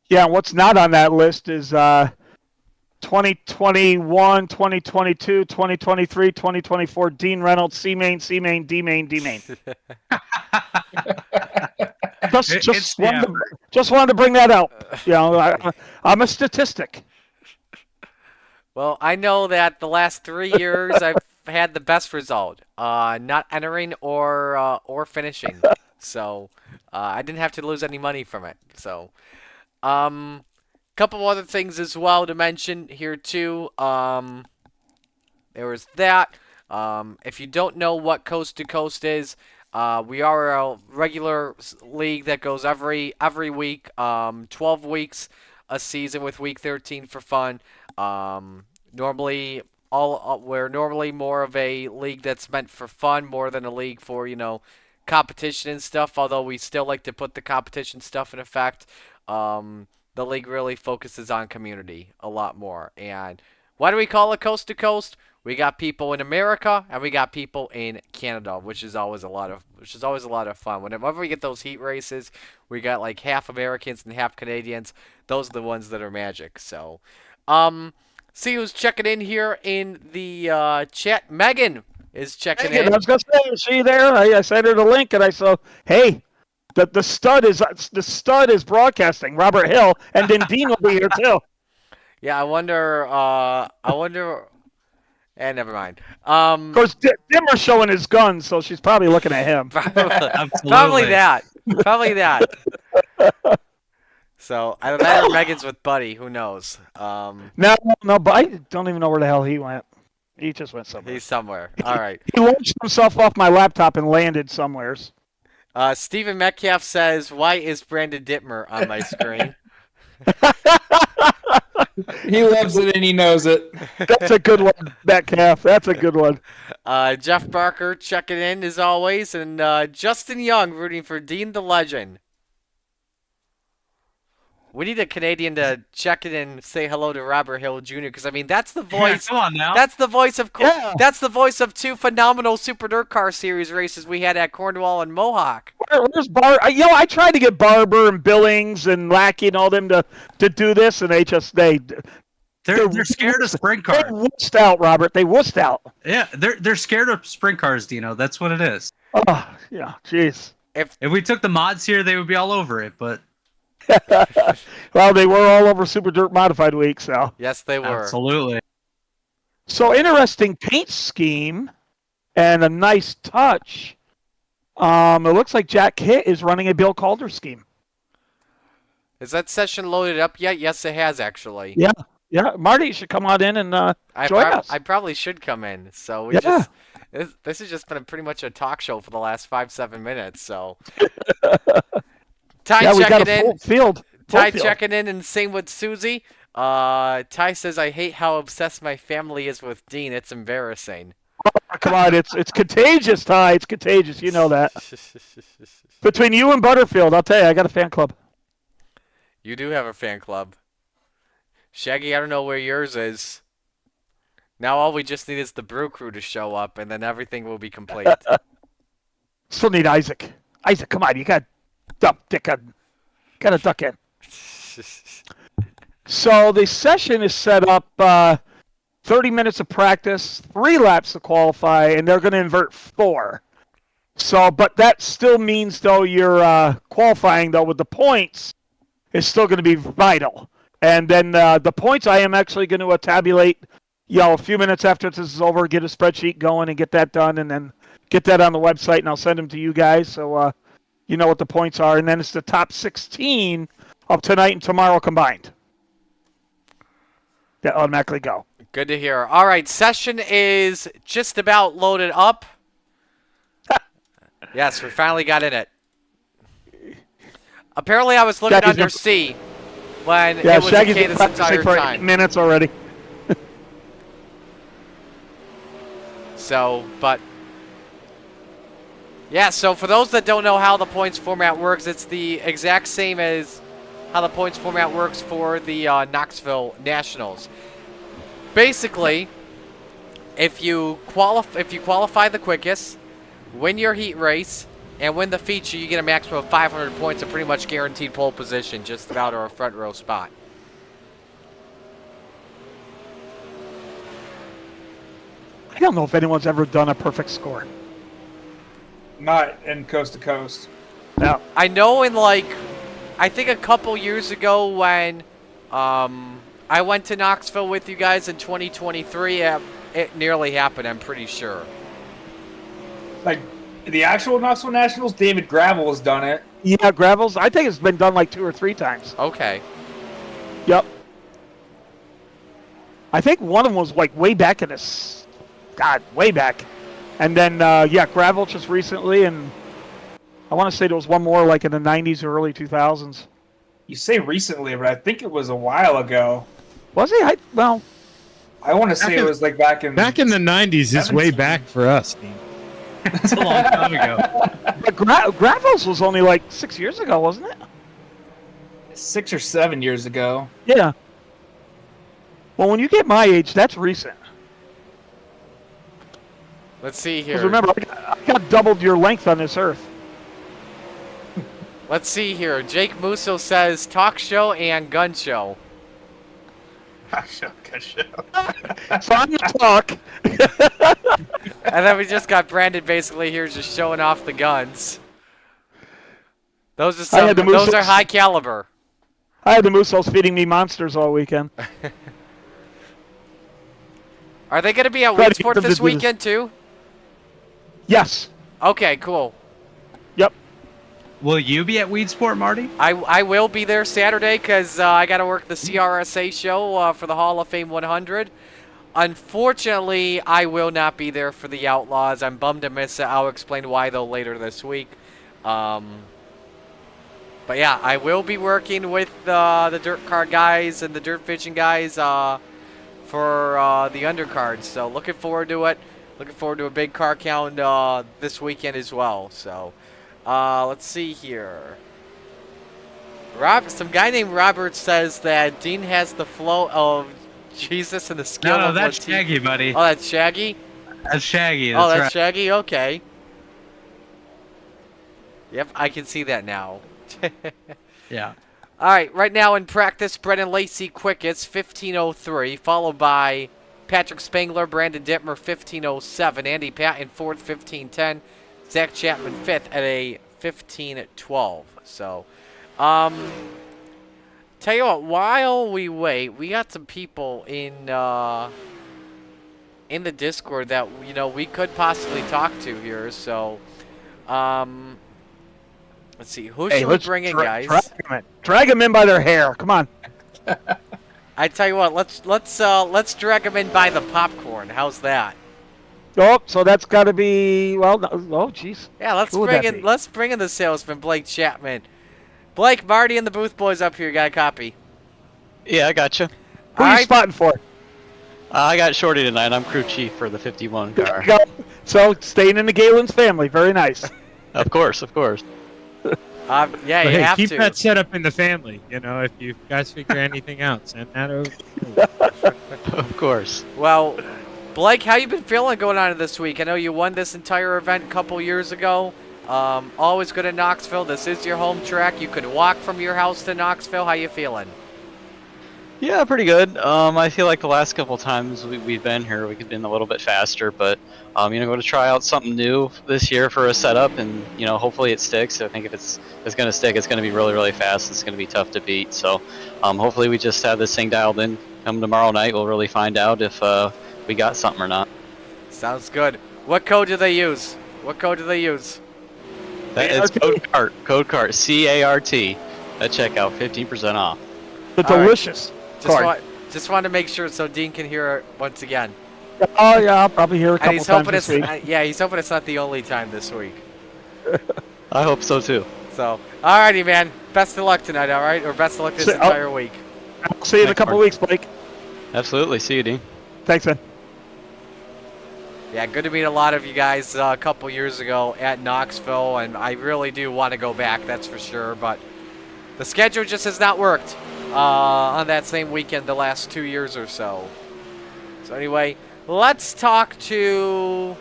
Yeah, what's not on that list is 2021, 2022, 2023, 2024, Dean Reynolds, C-Main, C-Main, D-Main, D-Main. Just wanted to bring that out. You know, I'm a statistic. Well, I know that the last 3 years I've had the best result, not entering or finishing. So I didn't have to lose any money from it. So, couple other things as well to mention here too. There was that. If you don't know what Coast to Coast is, we are a regular league that goes every week, 12 weeks a season with week 13 for fun. Normally, we're normally more of a league that's meant for fun more than a league for, competition and stuff, although we still like to put the competition stuff in effect. The league really focuses on community a lot more. And why do we call it Coast to Coast? We got people in America and we got people in Canada, which is always a lot of fun. Whenever we get those heat races, we got like half Americans and half Canadians. Those are the ones that are magic. So, see who's checking in here in the chat. Megan is checking in. I was gonna say, is she there? I sent her the link, and I saw, hey, the stud is broadcasting. Robert Hill, and then Dean will be here too. Yeah, I wonder. And never mind. Of course, Dimmer's showing his gun, so she's probably looking at him. Probably that. So I don't know. Megan's with Buddy. Who knows? No, but I don't even know where the hell he went. He just went somewhere. He's somewhere. All right. He launched himself off my laptop and landed somewheres. Stephen Metcalf says, "Why is Brandon Dittmer on my screen?" He loves it and he knows it. That's a good one, Metcalf. That's a good one. Jeff Barker checking in as always, and Justin Young rooting for Dean the Legend. We need a Canadian to check in and say hello to Robert Hill Jr. because I mean that's the voice. Come on now. That's the voice of. That's the voice of two phenomenal Super Dirt Car Series races we had at Cornwall and Mohawk. Where's I tried to get Barber and Billings and Lackey and all them to do this, and they're scared of sprint cars. They wussed out, Robert. They wussed out. Yeah, they're scared of sprint cars, Dino. That's what it is. Oh yeah, jeez. If we took the mods here, they would be all over it, but. Well, they were all over Super Dirt Modified Week, so. Yes, they were. Absolutely. So interesting paint scheme and a nice touch. It looks like Jack Hitt is running a Bill Calder scheme. Is that session loaded up yet? Yes, it has actually. Yeah. Marty, you should come on in and join us. I probably should come in. So this has just been pretty much a talk show for the last 5-7 minutes. So. Ty we got checking a full in. field. Ty checking in, and same with Susie. Ty says, "I hate how obsessed my family is with Dean. It's embarrassing." Oh, come on, it's contagious, Ty. It's contagious. You know that. Between you and Butterfield, I'll tell you, I got a fan club. You do have a fan club. Shaggy, I don't know where yours is. Now all we just need is the Brew Crew to show up, and then everything will be complete. Still need Isaac. Isaac, come on, you got. Gotta duck in. So the session is set up 30 minutes of practice, 3 laps to qualify, and they're going to invert 4. So, but that still means, though, you're qualifying, though, with the points is still going to be vital. And then the points I am actually going to tabulate, a few minutes after this is over, get a spreadsheet going and get that done, and then get that on the website, and I'll send them to you guys. So, you know what the points are, and then it's the top 16 of tonight and tomorrow combined that automatically go. Good to hear. All right, session is just about loaded up. Yes, we finally got in it. Apparently, I was looking Shaggy's under C when it was Shaggy's okay this been entire for time. 8 minutes already. So, but... Yeah, so for those that don't know how the points format works, it's the exact same as how the points format works for the Knoxville Nationals. Basically, if you qualify the quickest, win your heat race, and win the feature, you get a maximum of 500 points, a pretty much guaranteed pole position, just about or a front row spot. I don't know if anyone's ever done a perfect score. Not in Coast to Coast. Yeah. I know I think a couple years ago when I went to Knoxville with you guys in 2023, it nearly happened, I'm pretty sure. Like the actual Knoxville Nationals, David Gravel has done it. Yeah, Gravels. I think it's been done like 2 or 3 times. Okay. Yep. I think one of them was like way back in this. God, way back. And then, Gravel just recently, and I want to say there was one more like in the 90s or early 2000s. You say recently, but I think it was a while ago. Was he? I want to say it was like back in the 90s is way back for us, Dean. It's a long time ago. But Gravels was only like 6 years ago, wasn't it? 6 or 7 years ago. Yeah. Well, when you get my age, that's recent. Let's see here. Because remember, I got doubled your length on this earth. Let's see here. Jake Musso says talk show and gun show. Talk show, gun show. So I'm gonna talk. And then we just got Brandon basically here just showing off the guns. Those are high caliber. I had the Mussos feeding me monsters all weekend. Are they going to be at Weedsport this weekend too? Yes. Okay, cool. Yep. Will you be at Weedsport, Marty? I will be there Saturday because I got to work the CRSA show for the Hall of Fame 100. Unfortunately, I will not be there for the Outlaws. I'm bummed to miss it. I'll explain why, though, later this week. But yeah, I will be working with the dirt car guys and the dirt fishing guys for the undercards. So looking forward to it. Looking forward to a big car count this weekend as well. So let's see here. Some guy named Robert says that Dean has the flow of Jesus and the skill No, of that's Shaggy, buddy. Oh, that's Shaggy? That's Shaggy. That's that's right. Shaggy? Okay. Yep, I can see that now. Yeah. All right, right now in practice, Brennan Lacey Quickets, 15:03, followed by Patrick Spangler, Brandon Dittmer, 15:07, Andy Patton, 4th, 15:10, Zach Chapman, 5th at a 15:12. So, tell you what, while we wait, we got some people in the Discord that, we could possibly talk to here. So, let's see. Who should we bring in, guys? Drag them in by their hair. Come on. I tell you what, let's drag them in by the popcorn. How's that? Oh, so that's got to be jeez. Yeah, let's bring in the salesman, Blake Chapman. Blake, Marty, and the Booth Boys up here. Got a copy? Yeah, I got you. Who are you spotting for? I got Shorty tonight. I'm crew chief for the 51 car. There you go. So staying in the Galen's family, very nice. Of course, of course. Yeah, you have keep to. that set up in the family. If you guys figure anything out, send that over. Of course. Well, Blake, how you been feeling going on this week? I know you won this entire event a couple years ago. Always good at Knoxville. This is your home track. You could walk from your house to Knoxville. How you feeling? Yeah, pretty good. I feel like the last couple times we've been here, we could have been a little bit faster, but going to try out something new this year for a setup, and hopefully it sticks. I think if it's going to stick, it's going to be really, really fast. It's going to be tough to beat. So hopefully we just have this thing dialed in. Come tomorrow night, we'll really find out if we got something or not. Sounds good. What code do they use? That is code cart. Code cart. CART. At checkout, 15% off. The delicious. Just want to make sure so Dean can hear it once again. Oh yeah, I'll probably hear it a couple times this week. He's hoping it's not the only time this week. I hope so too. So, alrighty, man. Best of luck tonight, all right? Or best of luck this entire week. I'll see you in a couple of weeks, Blake. Absolutely. See you, Dean. Thanks, man. Yeah, good to meet a lot of you guys a couple years ago at Knoxville, and I really do want to go back, that's for sure. But the schedule just has not worked on that same weekend the last 2 years or so. So anyway, let's talk to...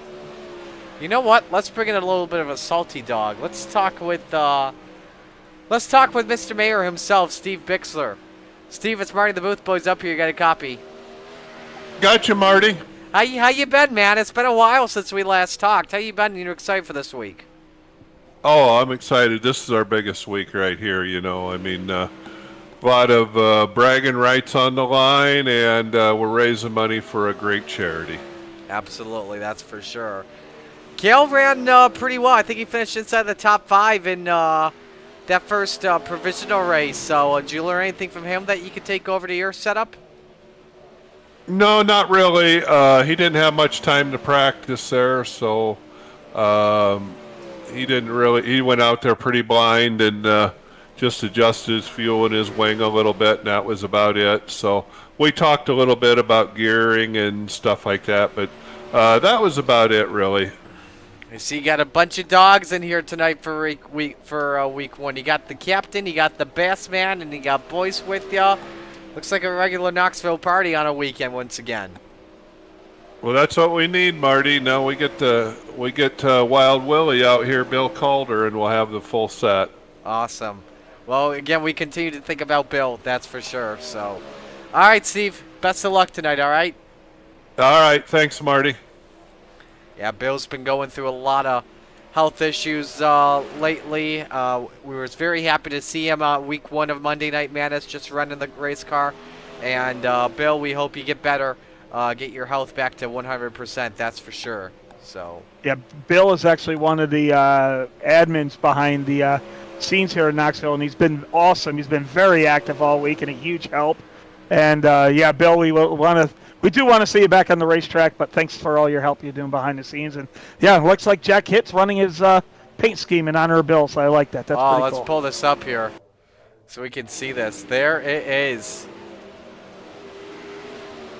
You know what? Let's bring in a little bit of a salty dog. Let's talk with Mr. Mayor himself, Steve Bixler. Steve, it's Marty the Booth Boys up here. You got a copy? Gotcha, Marty. How you been, man? It's been a while since we last talked. How you been? You're excited for this week? Oh, I'm excited. This is our biggest week right here. I mean, a lot of bragging rights on the line, and we're raising money for a great charity. Absolutely, that's for sure. Kale ran pretty well. I think he finished inside the top 5 in that first provisional race. So, did you learn anything from him that you could take over to your setup? No, not really. He didn't have much time to practice there, so he didn't really. He went out there pretty blind and just adjusted his fuel in his wing a little bit, and that was about it. So we talked a little bit about gearing and stuff like that, but that was about it, really. I see you got a bunch of dogs in here tonight for week 1. You got the captain, you got the bass man, and you got boys with you. Looks like a regular Knoxville party on a weekend once again. Well, that's what we need, Marty. Now we get Wild Willie out here, Bill Calder, and we'll have the full set. Awesome. Well, again, we continue to think about Bill, that's for sure. So, all right, Steve. Best of luck tonight. All right. All right. Thanks, Marty. Yeah, Bill's been going through a lot of health issues lately. We were very happy to see him week 1 of Monday Night Madness, just running the race car. And Bill, we hope you get better, get your health back to 100%. That's for sure. So. Yeah, Bill is actually one of the admins behind the scenes here in Knoxville, and he's been awesome. He's been very active all week and a huge help. And yeah, Bill, we do want to see you back on the racetrack, but thanks for all your help you're doing behind the scenes. And yeah, it looks like Jack Hitt's running his paint scheme in honor of Bill, so I like that. That's pretty let's cool. pull this up here so we can see this. There it is.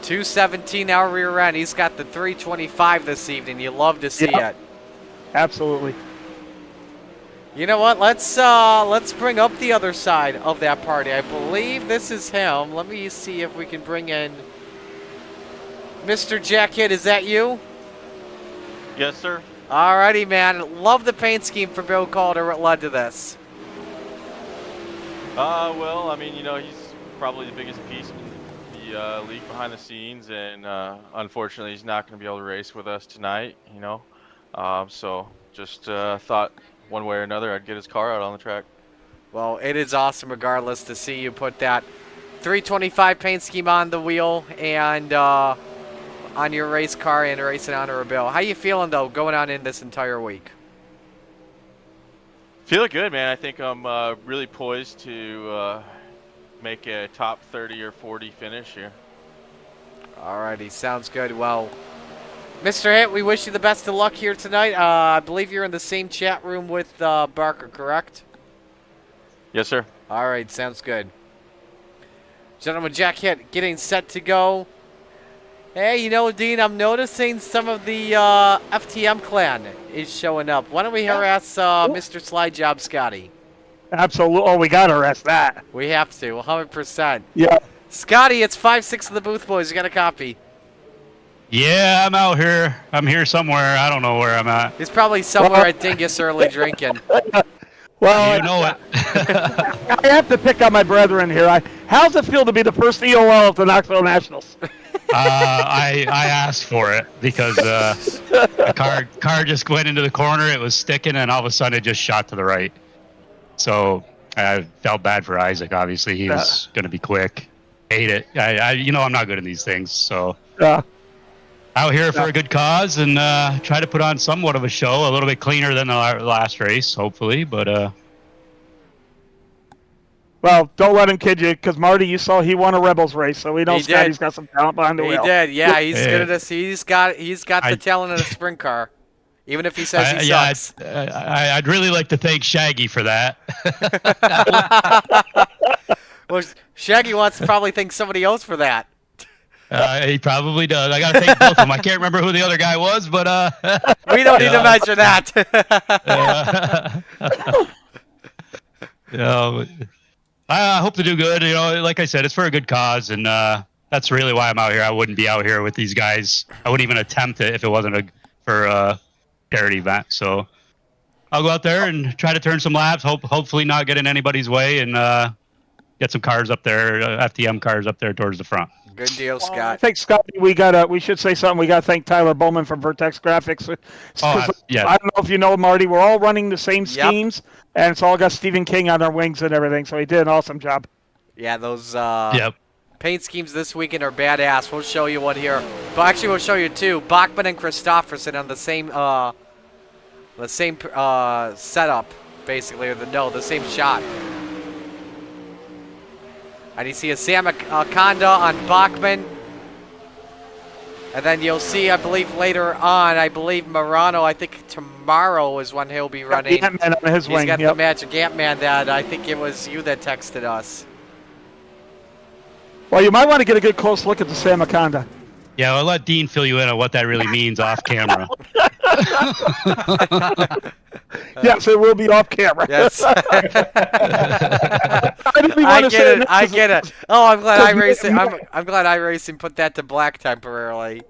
217 hour rear end. He's got the 325 this evening. You love to see it. Absolutely. You know what? Let's bring up the other side of that party. I believe this is him. Let me see if we can bring in Mr. Jack Hitt. Is that you? Yes, sir. Alrighty, man. Love the paint scheme for Bill Calder. What led to this? Well, I mean, he's probably the biggest piece in the league behind the scenes, and unfortunately, he's not going to be able to race with us tonight. So just thought one way or another I'd get his car out on the track. Well, it is awesome regardless to see you put that 325 paint scheme on the wheel and on your race car and race in honor of Bill. How you feeling, though, going on in this entire week? Feeling good, man. I think I'm really poised to make a top 30 or 40 finish here. Alrighty, sounds good. Well, Mr. Hitt, we wish you the best of luck here tonight. I believe you're in the same chat room with Barker, correct? Yes, sir. All right, sounds good. Gentlemen, Jack Hitt getting set to go. Hey, Dean, I'm noticing some of the FTM clan is showing up. Why don't we harass Mr. Slide Job Scotty? Absolutely. Oh, we got to harass that. We have to, 100%. Yeah. Scotty, it's 5-6 of the Booth Boys. You got a copy? Yeah, I'm out here. I'm here somewhere. I don't know where I'm at. He's probably somewhere at Dingus early drinking. Well, you know it. I have to pick on my brethren here. How's it feel to be the first EOL of the Knoxville Nationals? I asked for it because the car just went into the corner. It was sticking, and all of a sudden it just shot to the right. So I felt bad for Isaac. Obviously, he was going to be quick. Hate it. I'm not good at these things. So out here for a good cause and try to put on somewhat of a show, a little bit cleaner than the last race, hopefully. But well, don't let him kid you, because Marty, you saw he won a Rebels race, so we know Scotty's got some talent behind the wheel. He did, yeah. He's good at this. He's got the talent in a sprint car, even if he says he sucks. I'd really like to thank Shaggy for that. Well, Shaggy wants to probably thank somebody else for that. He probably does. I got to thank both of them. I can't remember who the other guy was, but we don't need to mention that. I hope to do good. Like I said, it's for a good cause, and that's really why I'm out here. I wouldn't be out here with these guys. I wouldn't even attempt it if it wasn't for a charity event. So I'll go out there and try to turn some laps. Hopefully not get in anybody's way, and get some cars up there, FTM cars up there towards the front. Good deal, I Scott. think Scott, we should say something. We got to thank Tyler Bowman from Vertex Graphics. Yeah. I don't know if you know Marty. We're all running the same schemes, and it's all got Stephen King on our wings and everything. So he did an awesome job. Yeah, those Yep. paint schemes this weekend are badass. We'll show you one here. But actually, we'll show you two. Bachman and Christofferson on the same setup, basically, or the same shot. And you see a Sam Akonda on Bachman. And then you'll see, I believe, later on, Morano, I think tomorrow is when he'll be running. The Ant-Man on his He's wing. got the Magic Ant-Man that I think it was you that texted us. Well, you might want to get a good close look at the Sam Akonda. Yeah, I'll let Dean fill you in on what that really means off camera. Yes, it will be off camera. Yes. I get it. Oh, I'm glad I'm glad iRacing put that to black temporarily.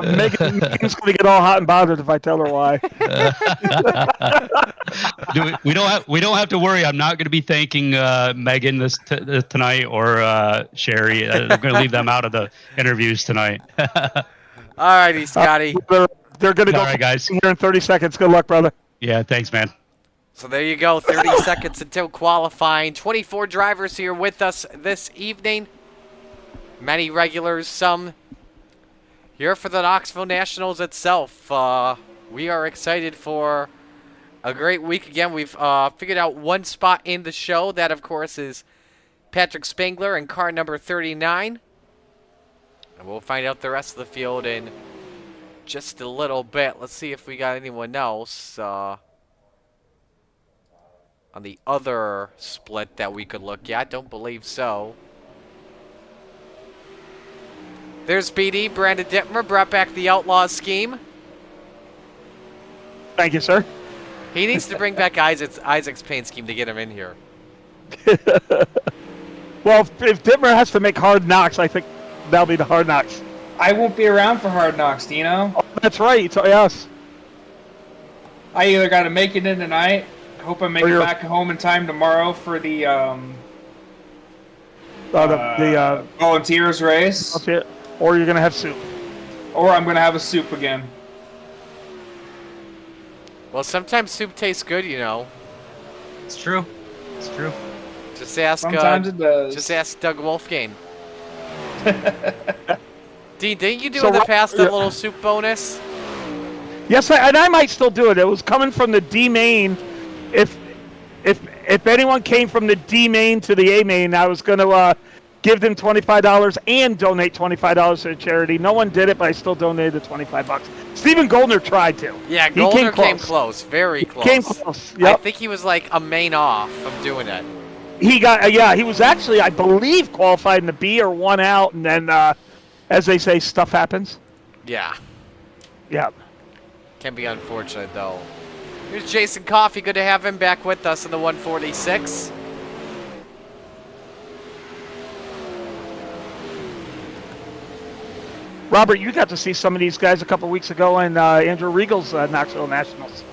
Megan's going to get all hot and bothered if I tell her why. We don't have to worry. I'm not going to be thanking Megan this tonight or Sherry. I'm going to leave them out of the interviews tonight. Alrighty, Scotty. They're going to go All right, guys. here in 30 seconds. Good luck, brother. Yeah, thanks, man. So there you go, 30 seconds until qualifying. 24 drivers here with us this evening. Many regulars, some here for the Knoxville Nationals itself. We are excited for a great week again. We've figured out one spot in the show. That, of course, is Patrick Spangler in car number 39. And we'll find out the rest of the field in just a little bit. Let's see if we got anyone else on the other split that we could look at. Don't believe so. There's BD, Brandon Dittmer, brought back the Outlaw scheme. Thank you, sir. He needs to bring back Isaac's paint scheme to get him in here. Well, if Dittmer has to make Hard Knocks, I think that'll be the Hard Knocks. I won't be around for Hard Knocks, Dino. Oh, that's right. Yes. I either got to make it in tonight. Hope I make it back home in time tomorrow for the volunteers race. Okay. Or you're gonna have soup. Or I'm gonna have a soup again. Well, sometimes soup tastes good, you know. It's true. It's true. Just ask. Sometimes it does. Just ask Doug Wolfgang. Dean, didn't you do in the past a little soup bonus? Yes, and I might still do it. It was coming from the D main. If anyone came from the D main to the A main, I was going to give them $25 and donate $25 to the charity. No one did it, but I still donated the $25. Stephen Goldner tried to. Yeah, Goldner came close. Very close. Came close. Yep. I think he was like a main off from doing it. He got he was actually, I believe, qualified in the B or one out, and then as they say, stuff happens. Yeah. Yeah. Can be unfortunate though. Here's Jason Coffey. Good to have him back with us in the 146. Robert, you got to see some of these guys a couple weeks ago in Andrew Regal's Knoxville Nationals.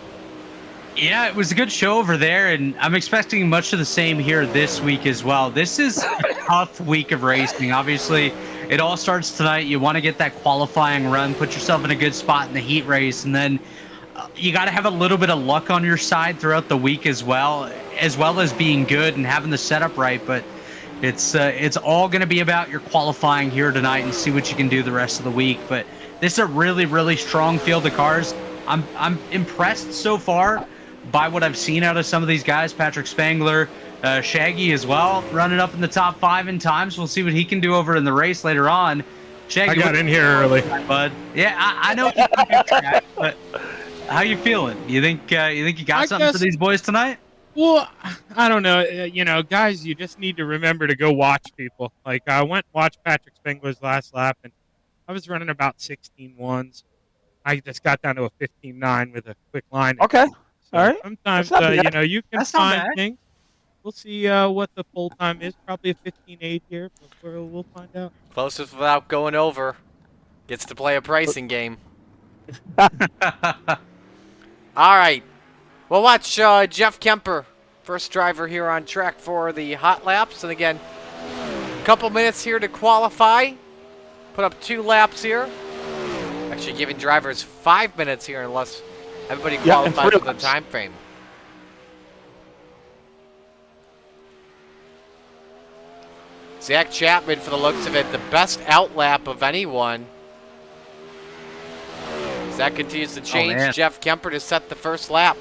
Yeah, it was a good show over there, and I'm expecting much of the same here this week as well. This is a tough week of racing. Obviously, it all starts tonight. You want to get that qualifying run, put yourself in a good spot in the heat race, and then you got to have a little bit of luck on your side throughout the week as well as being good and having the setup right. But it's all going to be about your qualifying here tonight and see what you can do the rest of the week. But this is a really, really strong field of cars. I'm impressed so far by what I've seen out of some of these guys. Patrick Spangler, Shaggy as well, running up in the top 5 in times. We'll see what he can do over in the race later on. Shaggy, I got in here early, bud. Yeah, I know you can do track, but how you feeling? You think you got something for these boys tonight? Well, I don't know. Guys, you just need to remember to go watch people. Like, I went and watched Patrick Spangler's last lap, and I was running about 16.1s. I just got down to a 15.9 with a quick line. Okay. So all right. Sometimes, you can find things. We'll see what the full time is. Probably a 15.8 here, but we'll find out. Closest without going over. Gets to play a pricing game. All right. We'll watch Jeff Kemper, first driver here on track for the hot laps. And again, a couple minutes here to qualify. put up 2 laps here. Actually giving drivers 5 minutes here unless everybody qualifies with the time frame. Zach Chapman, for the looks of it, the best out lap of anyone. As that continues to change, Jeff Kemper to set the first lap.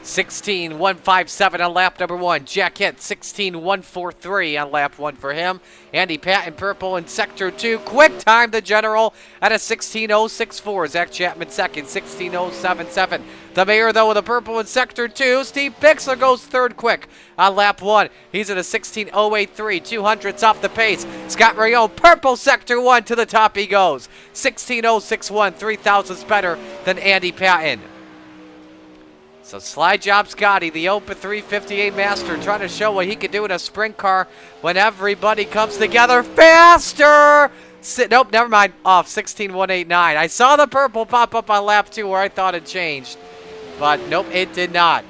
16.157 on lap number 1. Jack Hitt, 16.143 on lap 1 for him. Andy Patton, purple in sector 2. Quick time, the general, at a 16.064. Zach Chapman second, 16.077. The mayor, though, with a purple in sector 2. Steve Bixler goes third quick on lap 1. He's at a 16.083. 200ths off the pace. Scott Rayon, purple sector 1, to the top he goes. 16.061, 3,000ths better than Andy Patton. So slide job Scotty, the Open 358 master, trying to show what he can do in a sprint car when everybody comes together faster. Nope, never mind. Off 16.189. I saw the purple pop up on lap 2 where I thought it changed. But nope, it did not.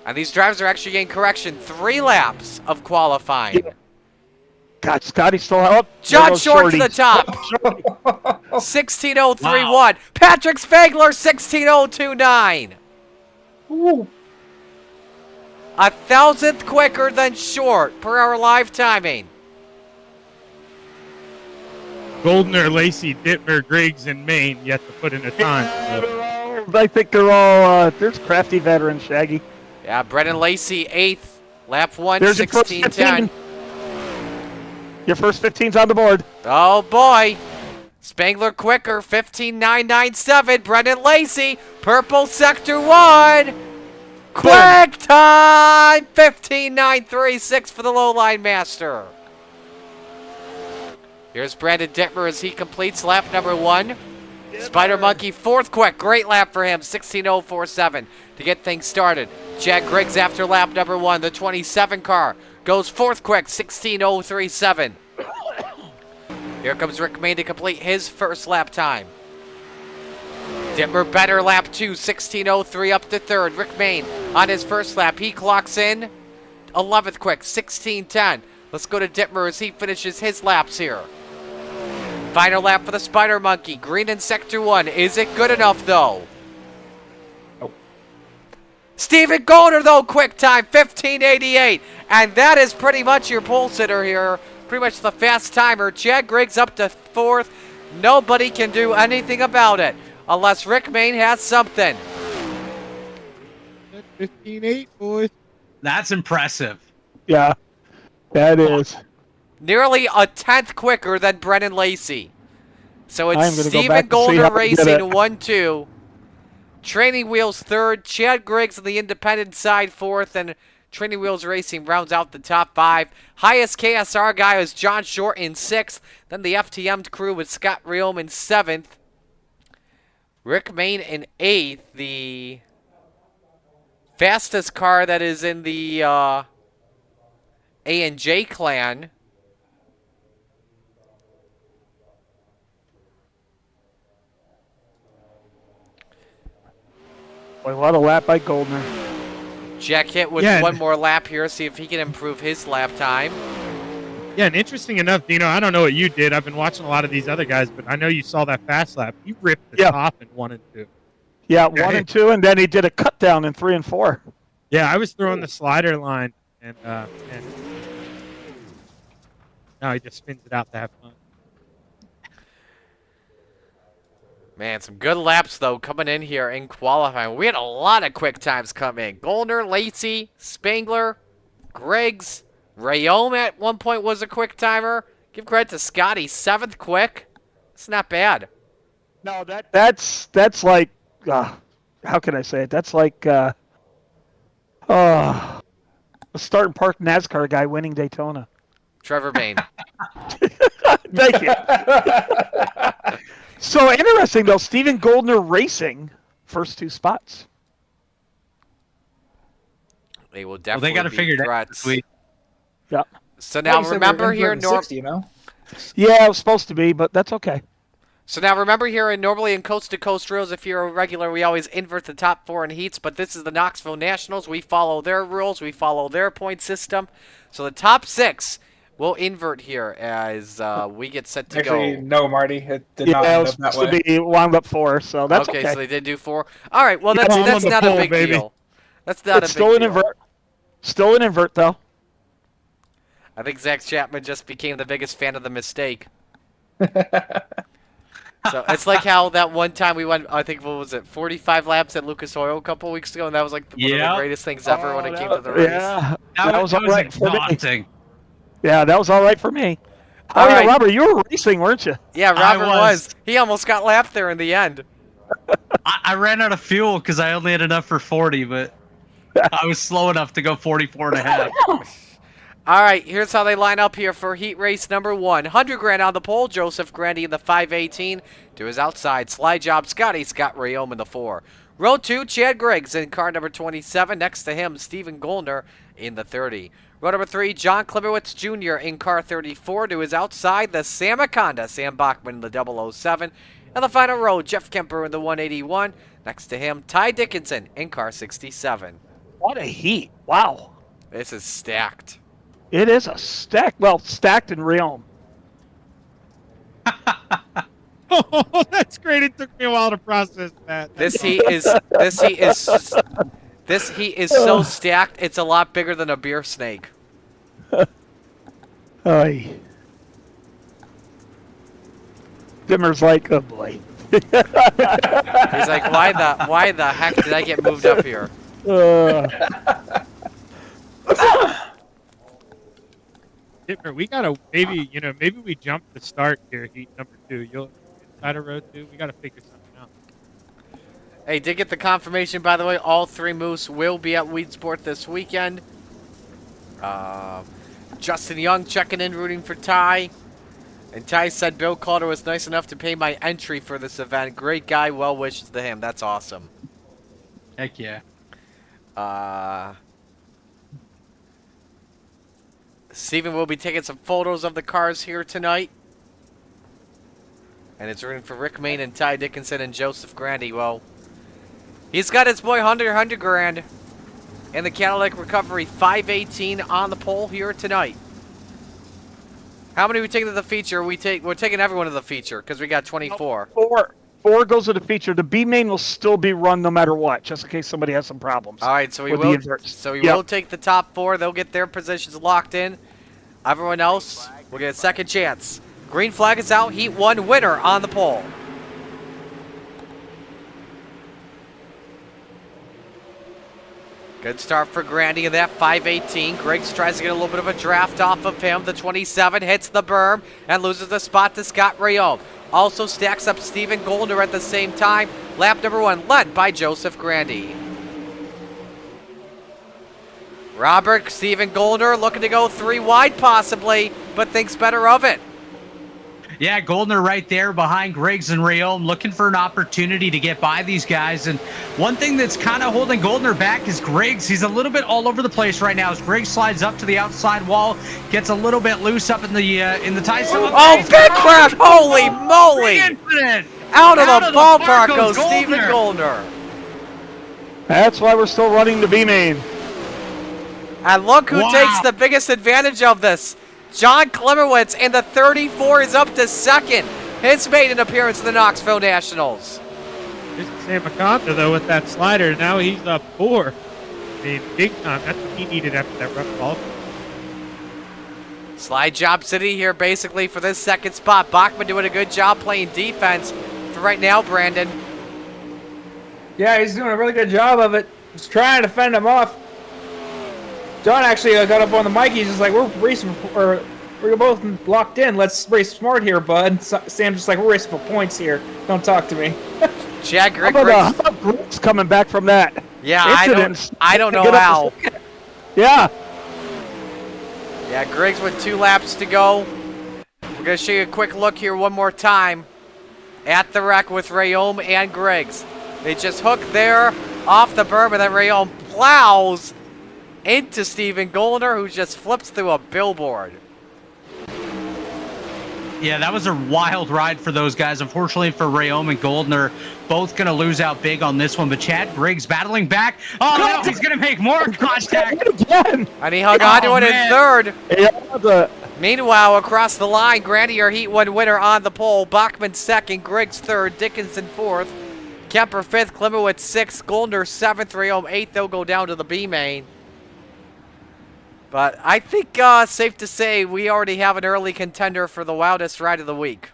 And these drivers are actually getting correction. 3 laps of qualifying. God, Scotty's still up. John Short to the top. 16.031. Wow. Patrick Spangler, 16.029. Ooh. 1,000th quicker than Short per our live timing. Goldner, Lacey, Dittmer, Griggs, and Maine yet to put in a time. I think they're all, there's crafty veterans, Shaggy. Yeah, Brennan Lacey, 8th. Lap 1, 16.10. Your first 15's on the board. Oh, boy. Spangler quicker, 15.997. Brendan Lacey, purple sector 1. Quick time, 15.936 for the low line master. Here's Brandon Dittmer as he completes lap number 1. Spider Monkey, 4th quick. Great lap for him, 16.047 to get things started. Chad Griggs after lap number 1, the 27 car. Goes 4th quick, 16.037. Here comes Rick Mayne to complete his first lap time. Dittmer better lap 2, 16.03 up to 3rd. Rick Mayne on his first lap. He clocks in 11th quick, 16.10. Let's go to Dittmer as he finishes his laps here. Final lap for the Spider Monkey. Green in sector 1. Is it good enough though? Stephen Goldner, though, quick time, 15.88. And that is pretty much your pole sitter here. Pretty much the fast timer. Chad Griggs up to 4th. Nobody can do anything about it unless Rick Mayne has something. 15.8, boys. That's impressive. Yeah, that is. Nearly a 10th quicker than Brennan Lacey. So it's Stephen Goldner Goldner racing 1-2. Training Wheels 3rd, Chad Griggs on the independent side 4th, and Training Wheels Racing rounds out the top 5. Highest KSR guy is John Short in 6th. Then the FTM crew with Scott Riom in 7th. Rick Mayne in 8th. The fastest car that is in the A&J clan. Boy, what a lap by Goldner. Jack Hitt with one more lap here, see if he can improve his lap time. Yeah, and interesting enough, Dino, I don't know what you did. I've been watching a lot of these other guys, but I know you saw that fast lap. You ripped the top in 1 and 2. Yeah, 1 and 2, and then he did a cut down in 3 and 4. Yeah, I was throwing the slider line, and now he just spins it out to have fun. Man, some good laps, though, coming in here in qualifying. We had a lot of quick times come in. Goldner, Lacey, Spangler, Griggs, Rayome at one point was a quick timer. Give credit to Scotty, 7th quick. It's not bad. No, that's like, how can I say it? That's like a start and park NASCAR guy winning Daytona. Trevor Bain. Thank you. So interesting, though. Stephen Goldner racing first 2 spots. They will definitely they got to figure it out this week. Yeah. So now remember here, Norm. You know? Yeah, it was supposed to be, but that's okay. So now remember here, normally in Coast to Coast Reels, if you're a regular, we always invert the top 4 in heats, but this is the Knoxville Nationals. We follow their rules. We follow their point system. So the top 6 will invert here as we get set to Actually, go. no, Marty. It did Yeah, not it end was up that supposed way. to be wound up 4, so that's okay. So they did do 4. All right, well, Yeah, that's I'm on the not pole, a big baby. deal. That's not It's a big still an deal. invert. Still an invert, though. I think Zach Chapman just became the biggest fan of the mistake. So it's like how that one time we went, I think, what was it, 45 laps at Lucas Oil a couple weeks ago, and that was like one of the greatest things ever when it came to the race. Yeah, that was all was right for me. exhausting. Yeah, that was all right for me. All Oh, yeah, right. Robert, you were racing, weren't you? Yeah, Robert I was. He almost got lapped there in the end. I ran out of fuel because I only had enough for 40, but I was slow enough to go 44 and a half. All right, here's how they line up here for heat race number 1. 100 grand on the pole. Joseph Grandy in the 518. To his outside, slide job Scott Rayome in the 4. Row 2, Chad Griggs in car number 27. Next to him, Stephen Goldner in the 30. Row number 3, John Klimowitz Jr. in car 34. To his outside, the Sam Akonda, Sam Bachman in the 007. And the final row, Jeff Kemper in the 181. Next to him, Ty Dickinson in car 67. What a heat. Wow. This is stacked. It is a stacked in Realm. Oh, that's great. It took me a while to process that. This heat is so stacked. It's a lot bigger than a beer snake. Ay. Dimmer's like, oh boy. He's like, why the heck did I get moved up here? Dimmer, we gotta maybe we jump the start here, heat number 2. You'll inside of row 2. We gotta figure something out. Hey, did get the confirmation, by the way. All 3 Moose will be at Weedsport this weekend. Justin Young checking in, rooting for Ty. And Ty said Bill Calder was nice enough to pay my entry for this event. Great guy. Well wishes to him. That's awesome. Heck yeah. Steven will be taking some photos of the cars here tonight. And it's rooting for Rick Main and Ty Dickinson and Joseph Grandy. Well, he's got his boy 100 grand in the Cadillac Recovery 518 on the pole here tonight. How many are we taking to the feature? We're taking everyone to the feature because we got 24. Four goes to the feature. The B main will still be run no matter what, just in case somebody has some problems. All right, so we with will. the inverts. So we Yep. will take the top 4. They'll get their positions locked in. Everyone else will get a second chance. Green flag is out. Heat 1 winner on the pole. Good start for Grandy in that 518. Griggs tries to get a little bit of a draft off of him. The 27 hits the berm and loses the spot to Scott Rayome. Also stacks up Stephen Goldner at the same time. Lap number 1 led by Joseph Grandy. Robert, Stephen Goldner looking to go 3 wide possibly, but thinks better of it. Yeah, Goldner right there behind Griggs and Rayome, looking for an opportunity to get by these guys. And one thing that's kind of holding Goldner back is Griggs. He's a little bit all over the place right now as Griggs slides up to the outside wall, gets a little bit loose up in the tie. Oh, big crash! Holy moly! Out of the ballpark goes Stephen Goldner. That's why we're still running the B main. And look who takes the biggest advantage of this. John Klimowitz in the 34 is up to second. His maiden appearance in the Knoxville Nationals. There's Sam Akonda, though, with that slider. Now he's up 4. I mean, big time. That's what he needed after that rough ball. Slide job city here basically for this second spot. Bachman doing a good job playing defense for right now, Brandon. Yeah, he's doing a really good job of it. He's trying to fend him off. John actually got up on the mic. He's just like, we're racing, or we're both locked in. Let's race smart here, bud. Sam's just like, we're racing for points here. Don't talk to me. Chad How about Griggs coming back from that? Yeah, incident? I don't know Get up how. Yeah. Yeah, Griggs with 2 laps to go. We're going to show you a quick look here one more time at the wreck with Rayome and Griggs. They just hook there off the berm, and then Rayome plows into Stephen Goldner, who just flips through a billboard. Yeah, that was a wild ride for those guys. Unfortunately for Rayom and Goldner, both going to lose out big on this one. But Chad Briggs battling back. Oh, no, he's going to make more contact. Again. And he hung on to it in third. Yeah, Meanwhile, across the line, Grandy, your Heat 1 winner on the pole. Bachman second, Griggs third, Dickinson fourth, Kemper fifth, Klimowitz sixth, Goldner seventh, Rayom eighth. They'll go down to the B main. But I think safe to say we already have an early contender for the wildest ride of the week.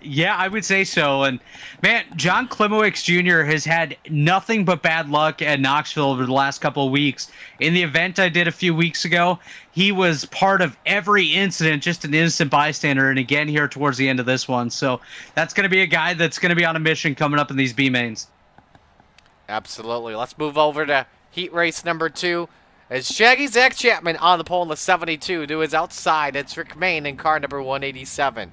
Yeah, I would say so. And, man, John Klimowicz Jr. has had nothing but bad luck at Knoxville over the last couple of weeks. In the event I did a few weeks ago, he was part of every incident, just an innocent bystander, and again here towards the end of this one. So that's going to be a guy that's going to be on a mission coming up in these B mains. Absolutely. Let's move over to Heat race number 2. As Shaggy Zach Chapman on the pole in the 72 to his outside. It's Rick Main in car number 187.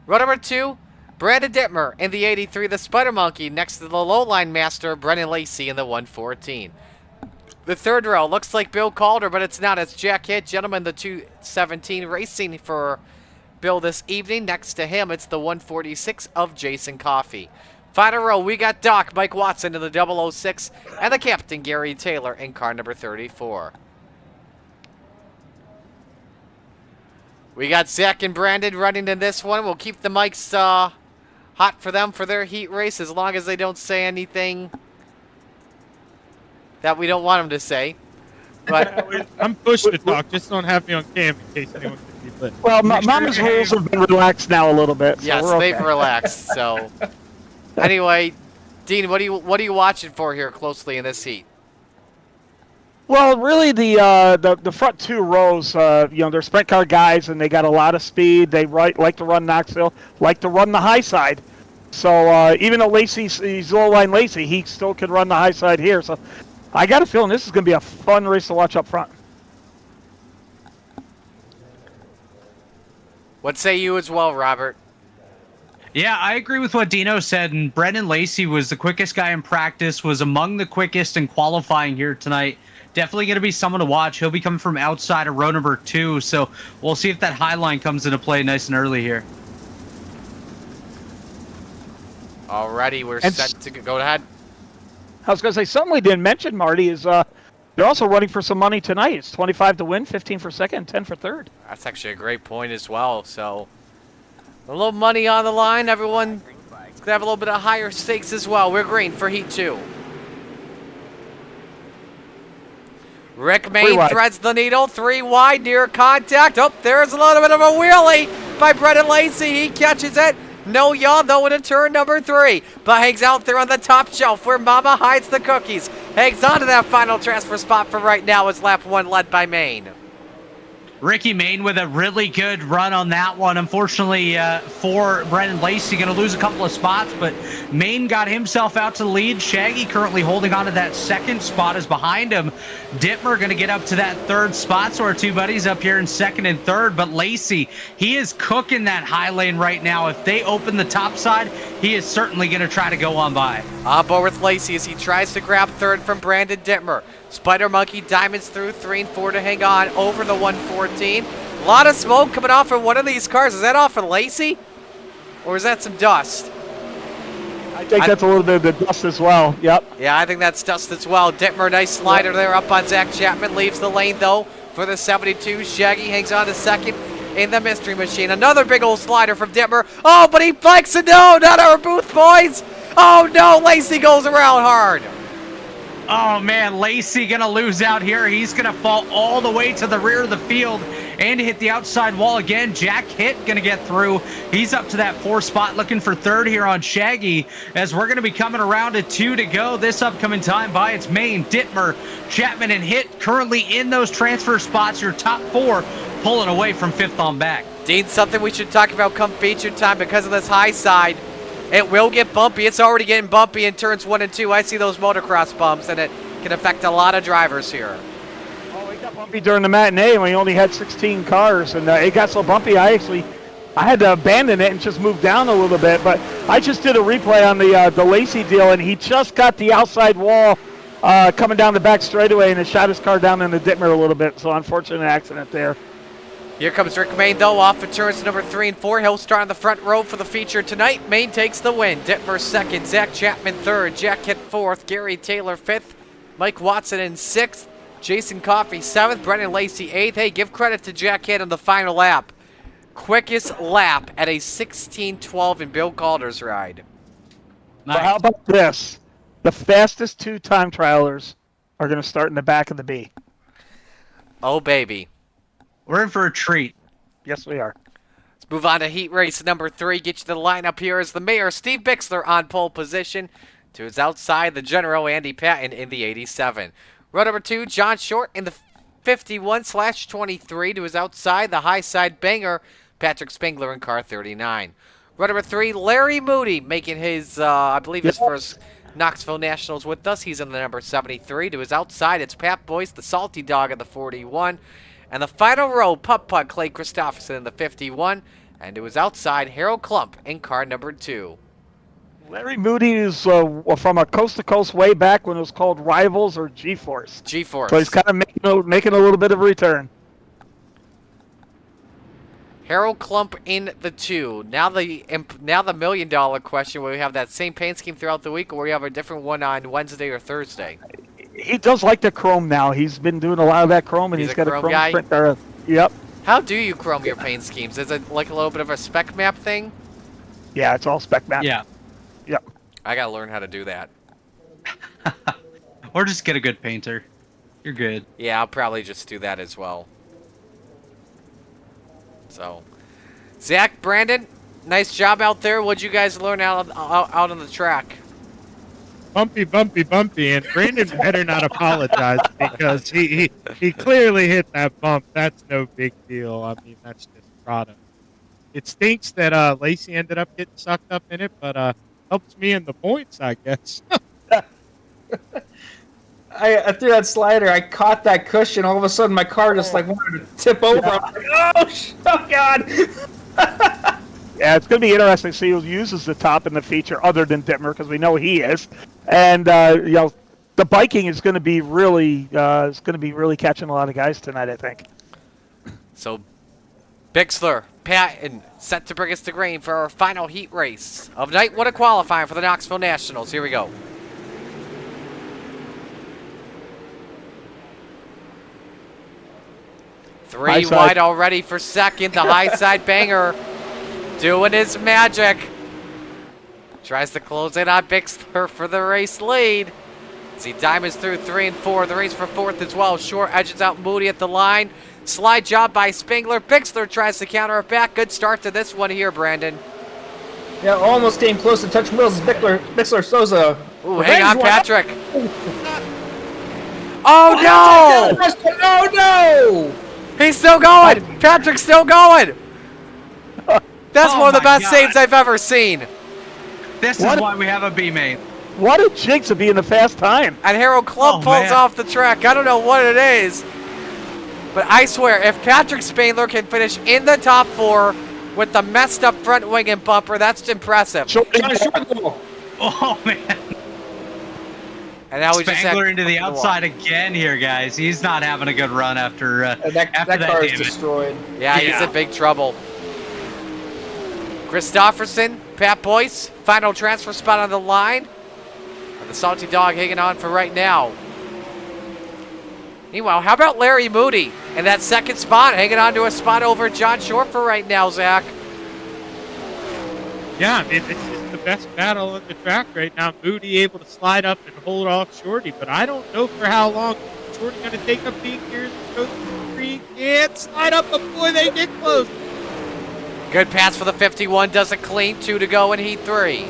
Row number 2, Brandon Dittmer in the 83, the Spider Monkey next to the low-line master, Brennan Lacey in the 114. The third row looks like Bill Calder, but it's not. It's Jack Hitt, gentlemen, the 217 racing for Bill this evening. Next to him, it's the 146 of Jason Coffey. Final row, we got Doc, Mike Watson in the 006, and the captain, Gary Taylor, in car number 34. We got Zach and Brandon running in this one. We'll keep the mics hot for them for their heat race as long as they don't say anything that we don't want them to say. But I'm pushed to talk. Just don't have me on cam in case anyone can be lit. Well, Mama's rules have been relaxed now a little bit. So yes, we're okay. they've relaxed. So, anyway, Dean, what are you watching for here closely in this heat? Well, really, the front 2 rows, they're sprint car guys, and they got a lot of speed. They like to run Knoxville, like to run the high side. So even though he's low line Lacey, he still could run the high side here. So I got a feeling this is going to be a fun race to watch up front. What say you as well, Robert? Yeah, I agree with what Dino said, and Brendan Lacey was the quickest guy in practice, was among the quickest in qualifying here tonight. Definitely going to be someone to watch. He'll be coming from outside of row number 2, so we'll see if that high line comes into play nice and early here. Alrighty, we're set to go ahead. I was going to say, something we didn't mention, Marty, is they're also running for some money tonight. It's 25 to win, 15 for second, and 10 for third. That's actually a great point as well. So a little money on the line. Everyone's going to have a little bit of higher stakes as well. We're green for Heat 2. Rick Main threads the needle, 3 wide, near contact. Oh, there's a little bit of a wheelie by Brendan Lacey. He catches it. No yaw, though, in turn number 3. But hangs out there on the top shelf where Mama hides the cookies. Hangs on to that final transfer spot for right now as lap 1 led by Main. Ricky Main with a really good run on that one. Unfortunately for Brendan Lacey, going to lose a couple of spots, but Main got himself out to the lead. Shaggy currently holding on to that second spot is behind him. Dittmer going to get up to that third spot, so our 2 buddies up here in second and third, but Lacey, he is cooking that high lane right now. If they open the top side, he is certainly going to try to go on by. On board with Lacey as he tries to grab third from Brandon Dittmer. Spider Monkey diamonds through 3 and 4 to hang on over the 114. A lot of smoke coming off of one of these cars. Is that off of Lacey? Or is that some dust? I think that's a little bit of the dust as well. Yep. Yeah, I think that's dust as well. Dittmer, nice slider there up on Zach Chapman. Leaves the lane, though, for the 72. Shaggy hangs on to second in the Mystery Machine. Another big old slider from Dittmer. Oh, but he bikes it. No, not our booth, boys. Oh, no, Lacey goes around hard. Oh, man, Lacey going to lose out here. He's going to fall all the way to the rear of the field and hit the outside wall again. Jack Hitt going to get through. He's up to that 4 spot looking for third here on Shaggy as we're going to be coming around to 2 to go this upcoming time by its Main. Dittmer, Chapman, and Hitt currently in those transfer spots. Your top 4 pulling away from 5th on back. Dean, something we should talk about come feature time because of this high side. It will get bumpy. It's already getting bumpy in turns 1 and 2. I see those motocross bumps, and it can affect a lot of drivers here. Oh, it got bumpy during the matinee when we only had 16 cars, and it got so bumpy I had to abandon it and just move down a little bit. But I just did a replay on the Lacey deal, and he just got the outside wall coming down the back straightaway, and it shot his car down in the Dittmer a little bit. So unfortunate accident there. Here comes Rick Main, though, off of turns number 3 and 4. He'll start on the front row for the feature tonight. Main takes the win. Dittmer second, Zach Chapman third, Jack Hitt fourth, Gary Taylor fifth, Mike Watson in sixth, Jason Coffey seventh, Brennan Lacey eighth. Hey, give credit to Jack Hitt on the final lap. Quickest lap at a 16:12 in Bill Calder's ride. Nice. Well, how about this? The fastest 2 time trialers are going to start in the back of the B. Oh, baby. We're in for a treat. Yes, we are. Let's move on to heat race number 3. Get you to the lineup here as the mayor, Steve Bixler, on pole position. To his outside, the general, Andy Patton, in the 87. Row number 2, John Short in the 51/23. To his outside, the high side banger, Patrick Spengler in car 39. Row number 3, Larry Moody, making his, I believe, his first Knoxville Nationals with us. He's in the number 73. To his outside, it's Pat Boyce, the salty dog, in the 41. And the final row, putt-putt, Clay Christopherson in the 51. And to his outside, Harold Klump in car number 2. Larry Moody is from a coast-to-coast way back when it was called Rivals or G-Force. G-Force. So he's kind of making a little bit of a return. Harold Klump in the 2. Now the $1 million question: will we have that same paint scheme throughout the week, or will we have a different one on Wednesday or Thursday? He does like the chrome now. He's been doing a lot of that chrome, and he's got a chrome guy? print. Yep. How do you chrome your paint schemes? Is it like a little bit of a spec map thing? Yeah, it's all spec map. Yeah. Yep. I gotta learn how to do that. Or just get a good painter. You're good. Yeah, I'll probably just do that as well. So, Zach, Brandon, nice job out there. What'd you guys learn out on the track? Bumpy, and Brandon better not apologize because he clearly hit that bump. That's no big deal. I mean, that's just product. It stinks that Lacey ended up getting sucked up in it, but helps me in the points, I guess. I threw that slider. I caught that cushion. All of a sudden, my car just like wanted to tip over. Yeah. I'm like, oh God! Yeah, it's going to be interesting to see who uses the top in the feature other than Dittmer, because we know he is. And the biking is going to be really catching a lot of guys tonight, I think. So, Bixler, Patton, set to bring us to green for our final heat race of night one of qualifying for the Knoxville Nationals. Here we go. Three wide already for second. The high side banger doing his magic. Tries to close in on Bixler for the race lead. As he diamonds through 3 and 4. The race for fourth as well. Short edges out Moody at the line. Slide job by Spengler. Bixler tries to counter it back. Good start to this one here, Brandon. Yeah, almost came close to touch wheels. Bixler throws a. Ooh, hang on, Patrick. Oh, no! Oh, no! He's still going. Patrick's still going. That's one of the best saves I've ever seen. This is why we have a B-main. What a jinx to be in the fast time. And Harold Klump pulls off the track. I don't know what it is, but I swear, if Patrick Spengler can finish in the top 4 with the messed up front wing and bumper, that's impressive. Oh, man. And now we Spengler into the outside again here, guys. He's not having a good run after that car is destroyed. Yeah, he's in big trouble. Christopherson, Pat Boyce, final transfer spot on the line. And the salty dog hanging on for right now. Meanwhile, how about Larry Moody in that second spot, hanging on to a spot over John Short for right now, Zach? Yeah, I mean, it's just the best battle on the track right now. Moody able to slide up and hold off Shorty, but I don't know for how long Shorty's going to take up being here. He can't slide up, but boy, they get close. Good pass for the 51, does it clean. 2 to go in heat 3.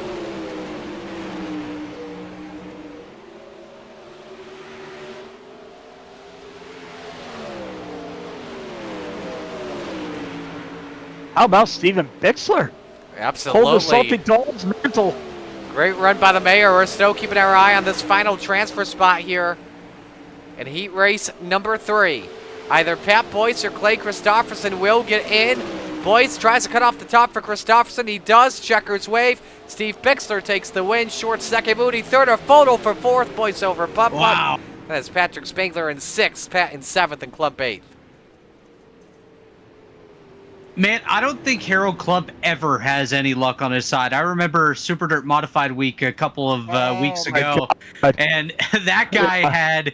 How about Steven Bixler? Absolutely. Hold the salty dog's mantle. Great run by the mayor. We're still keeping our eye on this final transfer spot here in heat race number 3. Either Pat Boyce or Clay Christopherson will get in. Boyce tries to cut off the top for Christopherson. He does. Checkers wave. Steve Bixler takes the win. Short second. Moody third. A photo for fourth. Boyce over Pump. Wow. That's Patrick Spengler in 6th. Pat in 7th and Klump 8th. Man, I don't think Harold Clump ever has any luck on his side. I remember Super Dirt Modified Week a couple of weeks my ago, God. and that guy had,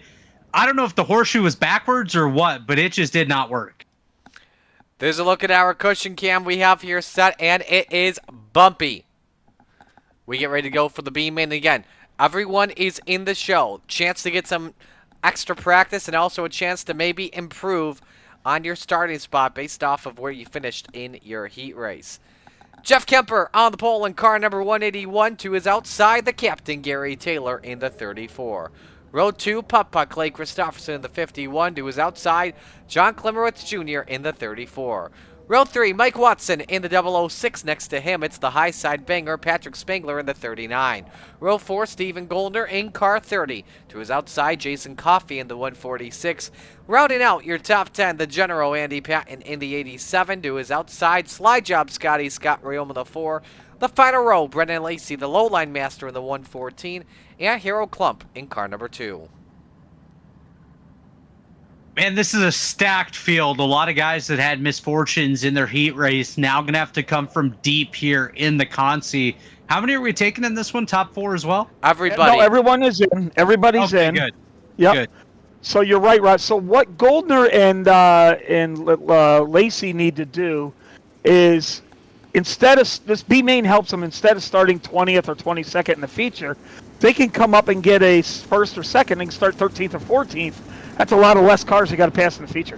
I don't know if the horseshoe was backwards or what, but it just did not work. There's a look at our cushion cam we have here set, and it is bumpy. We get ready to go for the B-main again. Everyone is in the show. Chance to get some extra practice and also a chance to maybe improve on your starting spot based off of where you finished in your heat race. Jeff Kemper on the pole in car number 181 to his outside, the captain Gary Taylor in the 34. Row 2, Putt-Putt Clay Christopherson in the 51 to his outside, John Klimowitz Jr. in the 34. Row 3, Mike Watson in the 006. Next to him, it's the high side banger, Patrick Spangler in the 39. Row 4, Stephen Goldner in car 30. To his outside, Jason Coffey in the 146. Rounding out your top 10, the general Andy Patton in the 87. To his outside, slide job Scott Rayoma in the 4. The final row, Brendan Lacey, the low line master in the 114. And Harold Clump in car number 2. Man, this is a stacked field. A lot of guys that had misfortunes in their heat race now going to have to come from deep here in the Consi. How many are we taking in this one? Top 4 as well? Everybody. No, everyone is in. Everybody's okay, in. Good. Yep. Good. So you're right, Rod. So what Goldner and Lacey need to do is, instead of this B-main helps them, instead of starting 20th or 22nd in the feature, they can come up and get a first or second and start 13th or 14th. That's a lot of less cars you got to pass in the feature.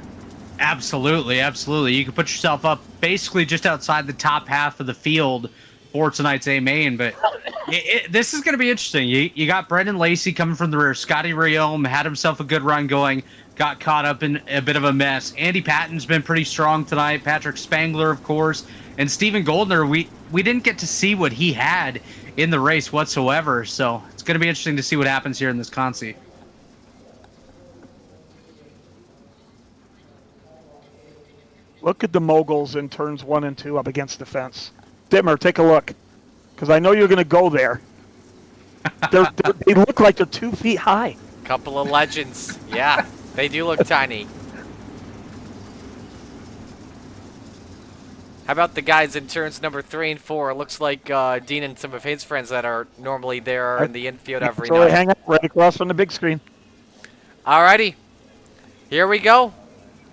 Absolutely, absolutely. You can put yourself up basically just outside the top half of the field for tonight's A-main, but this is going to be interesting. You got Brendan Lacey coming from the rear. Scotty Rayome had himself a good run going, got caught up in a bit of a mess. Andy Patton's been pretty strong tonight. Patrick Spangler, of course, and Stephen Goldner. We didn't get to see what he had in the race whatsoever, so it's going to be interesting to see what happens here in this Consi. Look at the moguls in turns 1 and 2 up against the fence. Dimmer, take a look, because I know you're going to go there. They look like they're 2 feet high. Couple of legends. Yeah, they do look tiny. How about the guys in turns number 3 and 4? It looks like Dean and some of his friends that are normally there in the infield every So night. they hang up right across from the big screen. Alrighty, here we go.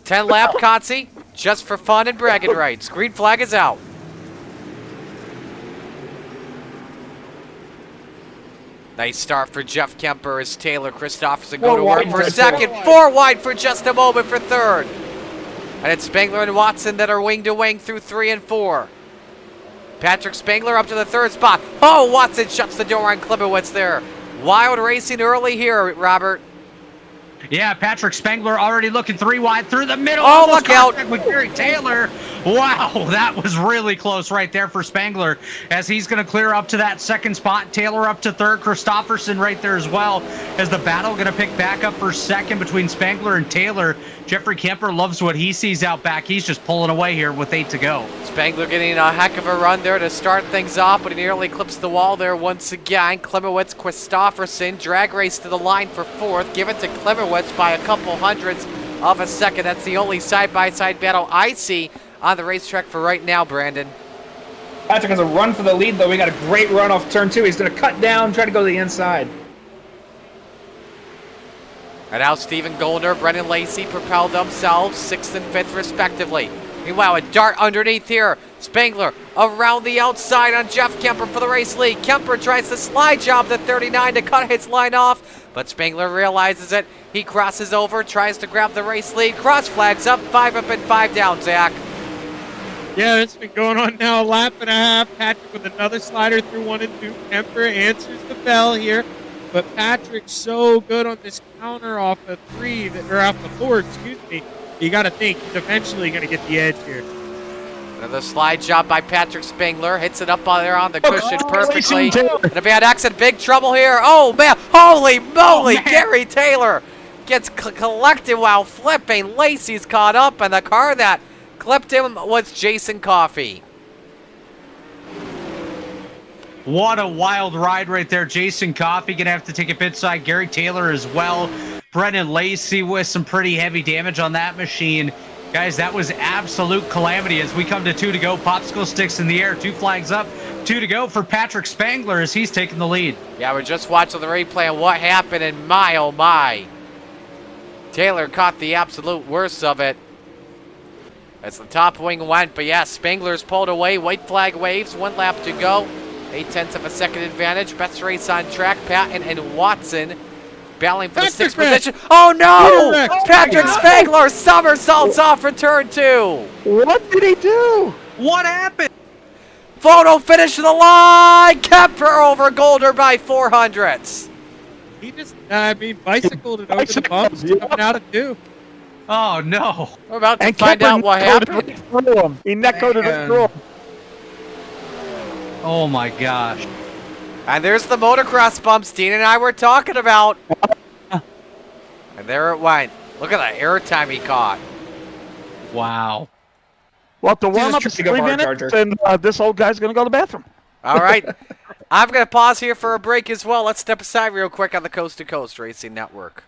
10-lap Consi, just for fun and bragging rights. Green flag is out. Nice start for Jeff Kemper as Taylor Christopherson go to work for second. 4 wide for just a moment for third. And it's Spangler and Watson that are wing to wing through 3 and 4. Patrick Spangler up to the third spot. Oh, Watson shuts the door on Klimowitz there. Wild racing early here, Robert. Yeah, Patrick Spangler already looking 3 wide through the middle. Oh, Almost look out. contact with Gary Taylor. Wow, that was really close right there for Spangler as he's going to clear up to that second spot. Taylor up to third. Christopherson right there as well as the battle going to pick back up for second between Spangler and Taylor. Jeffrey Kemper loves what he sees out back. He's just pulling away here with 8 to go. Spangler getting a heck of a run there to start things off, but he nearly clips the wall there once again. Klimowitz, Christopherson, drag race to the line for 4th. Give it to Klimowitz by a couple hundredths of a second. That's the only side-by-side battle I see on the racetrack for right now, Brandon. Patrick has a run for the lead, though. We got a great run off turn 2. He's going to cut down, try to go to the inside. And now Stephen Goldner, Brendan Lacey propel themselves 6th and 5th respectively. Meanwhile, a dart underneath here. Spangler around the outside on Jeff Kemper for the race lead. Kemper tries to slide job the 39 to cut his line off, but Spangler realizes it. He crosses over, tries to grab the race lead. Cross flags up, 5 up and 5 down, Zach. Yeah, it's been going on now a lap and a half. Patrick with another slider through 1 and 2. Kemper answers the bell here. But Patrick's so good on this counter off the 3, or off the 4, excuse me. You got to think he's eventually going to get the edge here. Another slide job by Patrick Spangler. Hits it up on there on the cushion perfectly. Taylor. And a bad accident. Big trouble here. Oh, man. Holy moly. Gary Taylor gets collected while flipping. Lacey's caught up, and the car that clipped him was Jason Coffey. What a wild ride right there. Jason Coffey going to have to take a pit side. Gary Taylor as well. Brendan Lacey with some pretty heavy damage on that machine. Guys, that was absolute calamity as we come to 2 to go. Popsicle sticks in the air, 2 flags up, 2 to go for Patrick Spangler as he's taking the lead. Yeah, we're just watching the replay of what happened, and my, oh my. Taylor caught the absolute worst of it as the top wing went, but yeah, Spangler's pulled away. White flag waves, 1 lap to go. 0.8 of a second advantage. Best race on track. Patton and Watson battling for the 6th position. Oh no! Patrick Spangler somersaults off for turn 2. What did he do? What happened? Photo finish to the line. Kemper over Golder by 400ths. He just, bicycled it over the bumps coming out of 2. Oh no! We're about to find out what happened. He neck-coated it through him. Oh my gosh. And there's the motocross bumps Dean and I were talking about. And there it went. Look at the airtime he caught. Wow. Well, the warm-up is 3 minutes, and this old guy's going to go to the bathroom. All right. I'm going to pause here for a break as well. Let's step aside real quick on the Coast to Coast Racing Network.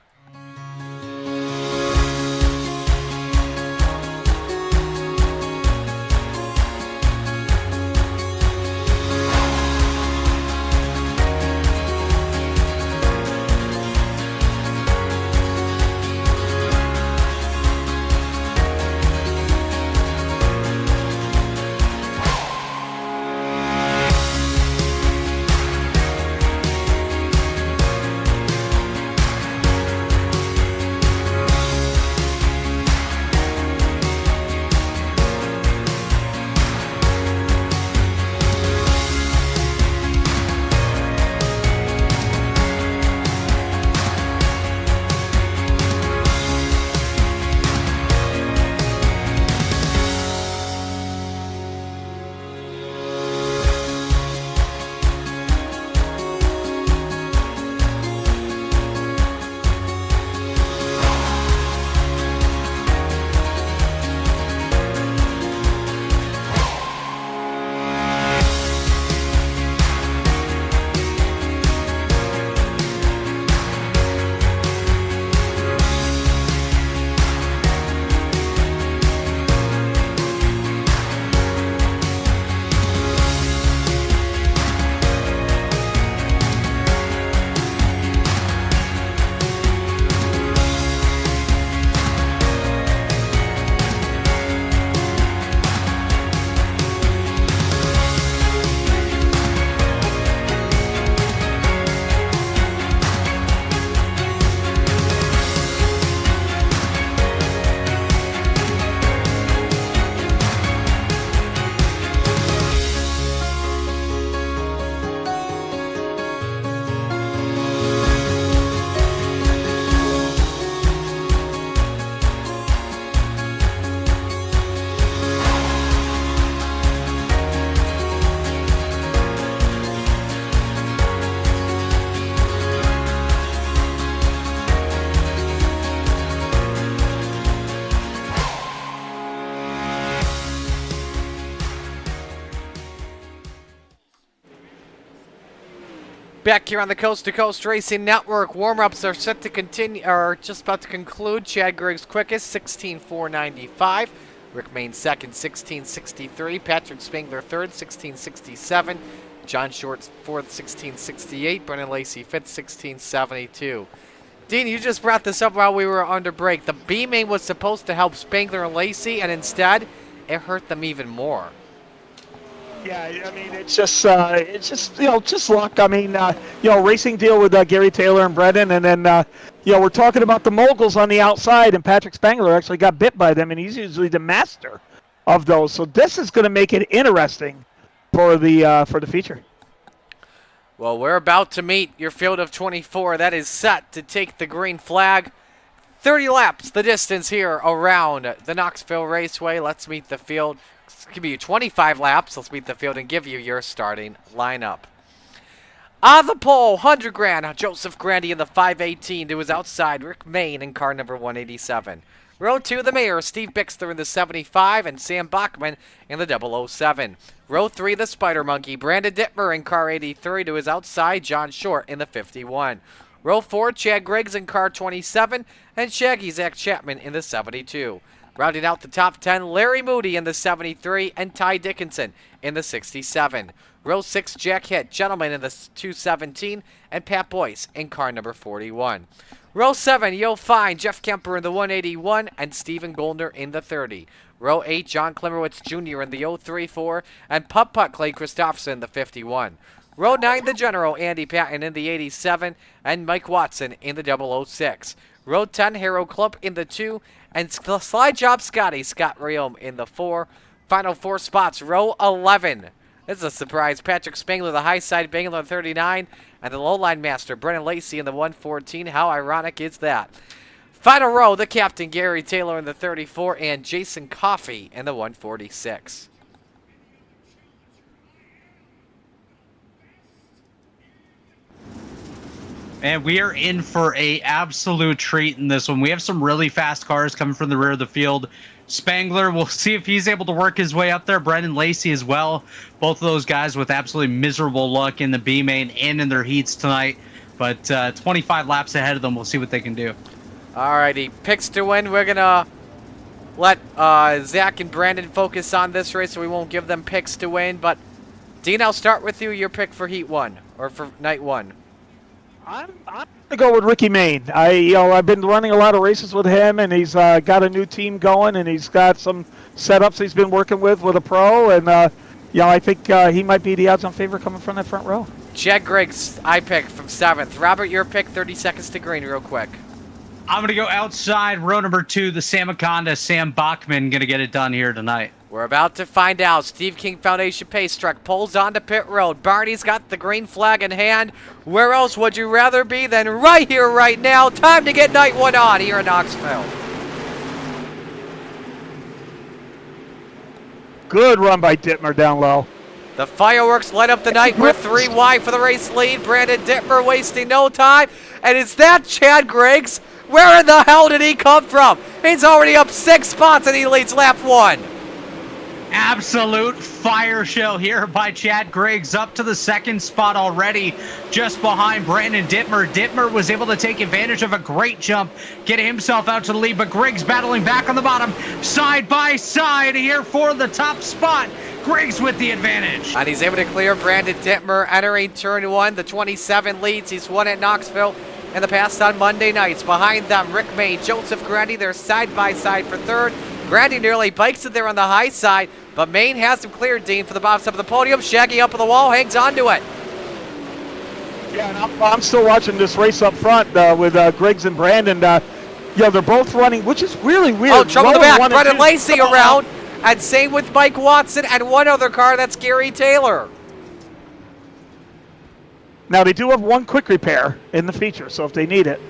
Back here on the Coast to Coast Racing Network, warm-ups are set to continue, are just about to conclude. Chad Griggs quickest, 16.495. Rick Main second, 16.63. Patrick Spangler third, 16.67. John Short fourth, 16.68. Brennan Lacey fifth, 16.72. Dean, you just brought this up while we were under break. The B main was supposed to help Spangler and Lacey, and instead, it hurt them even more. Yeah, I mean, it's just just luck. I mean, racing deal with Gary Taylor and Brennan, and then, we're talking about the moguls on the outside, and Patrick Spangler actually got bit by them, and he's usually the master of those. So this is going to make it interesting for the feature. Well, we're about to meet your field of 24. That is set to take the green flag. 30 laps, the distance here around the Knoxville Raceway. Let's meet the field. It's going to be 25 laps. Let's meet the field and give you your starting lineup. On the pole, 100 grand, Joseph Grandy in the 518 to his outside, Rick Main in car number 187. Row 2, the mayor, Steve Bixler in the 75 and Sam Bachman in the 007. Row 3, the Spider Monkey, Brandon Dittmer in car 83 to his outside, John Short in the 51. Row 4, Chad Griggs in car 27 and Shaggy Zach Chapman in the 72. Rounding out the top 10, Larry Moody in the 73 and Ty Dickinson in the 67. Row 6, Jack Hitt, Gentleman in the 217, and Pat Boyce in car number 41. Row 7, you'll find Jeff Kemper in the 181 and Stephen Goldner in the 30. Row 8, John Klimmerwitz Jr. in the 034 and Putt Clay Christopherson in the 51. Row 9, the General, Andy Patton in the 87 and Mike Watson in the 006. Row 10, Harold Clump in the 2 and Slide Job Scotty, Scott Rayom in the 4. Final 4 spots, row 11. This is a surprise. Patrick Spangler, the high side, Bangler 39, and the low line master, Brennan Lacey in the 114. How ironic is that? Final row, the captain, Gary Taylor in the 34, and Jason Coffey in the 146. And we are in for a absolute treat in this one. We have some really fast cars coming from the rear of the field. Spangler, we'll see if he's able to work his way up there. Brendan Lacey as well. Both of those guys with absolutely miserable luck in the B main and in their heats tonight. But 25 laps ahead of them. We'll see what they can do. Alrighty, picks to win. We're going to let Zach and Brandon focus on this race, so we won't give them picks to win. But Dean, I'll start with you. Your pick for Heat 1, or for Night 1. I'm gonna go with Ricky Main. I've been running a lot of races with him, and he's got a new team going, and he's got some setups he's been working with a pro, and I think he might be the odds-on favorite coming from that front row. Chad Griggs, I pick from 7th. Robert, your pick, 30 seconds to green, real quick. I'm gonna go outside row number 2, the Sam Aconda, Sam Bachman, gonna get it done here tonight. We're about to find out. Steve King Foundation pace truck pulls onto pit road. Barney's got the green flag in hand. Where else would you rather be than right here, right now? Time to get Night 1 on here in Knoxville. Good run by Dittmer down low. The fireworks light up the night. We're 3 wide for the race lead. Brandon Dittmer wasting no time. And is that Chad Griggs? Where in the hell did he come from? He's already up 6 spots and he leads lap 1. Absolute fire show here by Chad Griggs, up to the 2nd spot already, just behind Brandon Dittmer. Dittmer was able to take advantage of a great jump, getting himself out to the lead, but Griggs battling back on the bottom, side by side here for the top spot. Griggs with the advantage. And he's able to clear Brandon Dittmer entering turn 1. The 27 leads. He's won at Knoxville in the past on Monday nights. Behind them, Rick May, Joseph Grandy, they're side by side for 3rd. Grandy nearly bikes it there on the high side, but Maine has him cleared, Dean, for the bottom step of the podium. Shaggy up on the wall, hangs on to it. Yeah, and I'm still watching this race up front with Griggs and Brandon. They're both running, which is really weird. Oh, trouble in the back. Brendan Lacey around, and same with Mike Watson and one other car, that's Gary Taylor. Now, they do have one quick repair in the feature, so if they need it.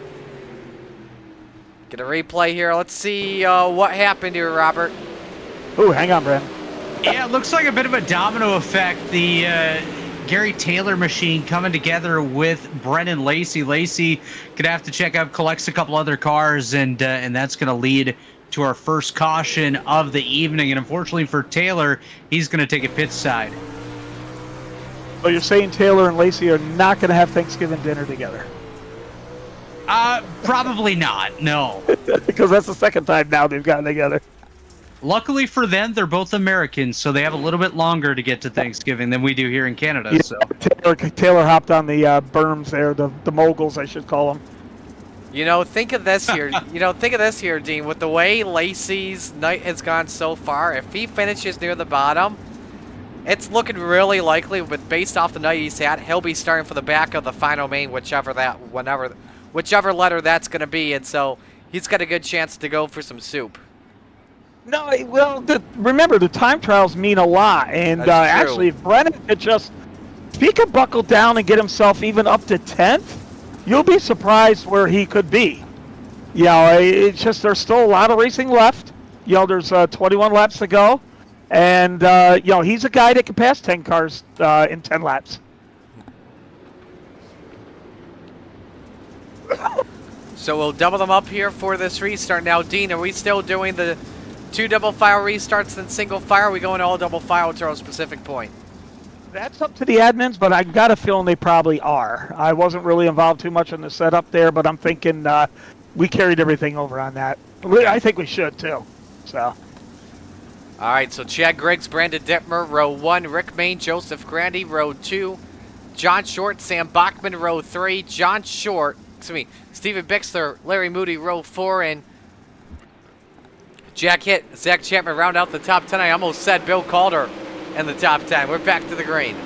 Get a replay here. Let's see what happened here, Robert. Ooh, hang on, Brandon. Yeah, it looks like a bit of a domino effect. The Gary Taylor machine coming together with Brendan Lacey. Lacey gonna have to check out, collects a couple other cars, and that's gonna lead to our first caution of the evening. And unfortunately for Taylor, he's gonna take a pit side. So you're saying Taylor and Lacey are not gonna have Thanksgiving dinner together? Probably not. No. Because that's the 2nd time now they've gotten together. Luckily for them, they're both Americans, so they have a little bit longer to get to Thanksgiving than we do here in Canada. Yeah, so Taylor hopped on the berms there, the moguls, I should call them. Think of this here. Think of this here, Dean. With the way Lacey's night has gone so far, if he finishes near the bottom, it's looking really likely, but based off the night he's had, he'll be starting for the back of the final main, whichever letter that's going to be, and so he's got a good chance to go for some soup. No, well, remember, the time trials mean a lot, and actually, if Brennan could if he could buckle down and get himself even up to 10th, you'll be surprised where he could be. It's just there's still a lot of racing left. There's 21 laps to go, and he's a guy that can pass 10 cars in 10 laps. So we'll double them up here for this restart. Now, Dean, are we still doing the 2 double file restarts then single file? Are we going all double file to a specific point? That's up to the admins, but I've got a feeling they probably are. I wasn't really involved too much in the setup there, but I'm thinking we carried everything over on that. I think we should, too. So, All right, so Chad Griggs, Brandon Dittmer, row 1. Rick Main, Joseph Grandy, row 2. John Short, Sam Bachman, row 3. Stephen Bixler, Larry Moody, row 4. And Jack Hitt, Zach Chapman round out the top 10. I almost said Bill Calder in the top 10. We're back to the green.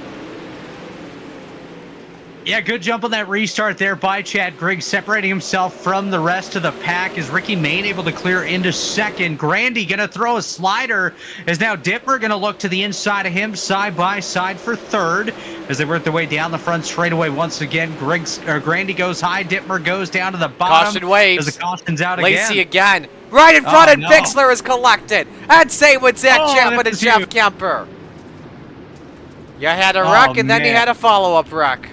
Yeah, good jump on that restart there by Chad Griggs, separating himself from the rest of the pack. Is Ricky Main able to clear into second? Grandy going to throw a slider. Is now Dittmer going to look to the inside of him, side by side for third as they work their way down the front straightaway once again. Grandy goes high, Dittmer goes down to the bottom. Caution waves. As the caution's out Lacey again. Right in front, and Bixler is collected. And same with Zach Chapman and Jeff Kemper. You had a wreck, and then you had a follow-up wreck.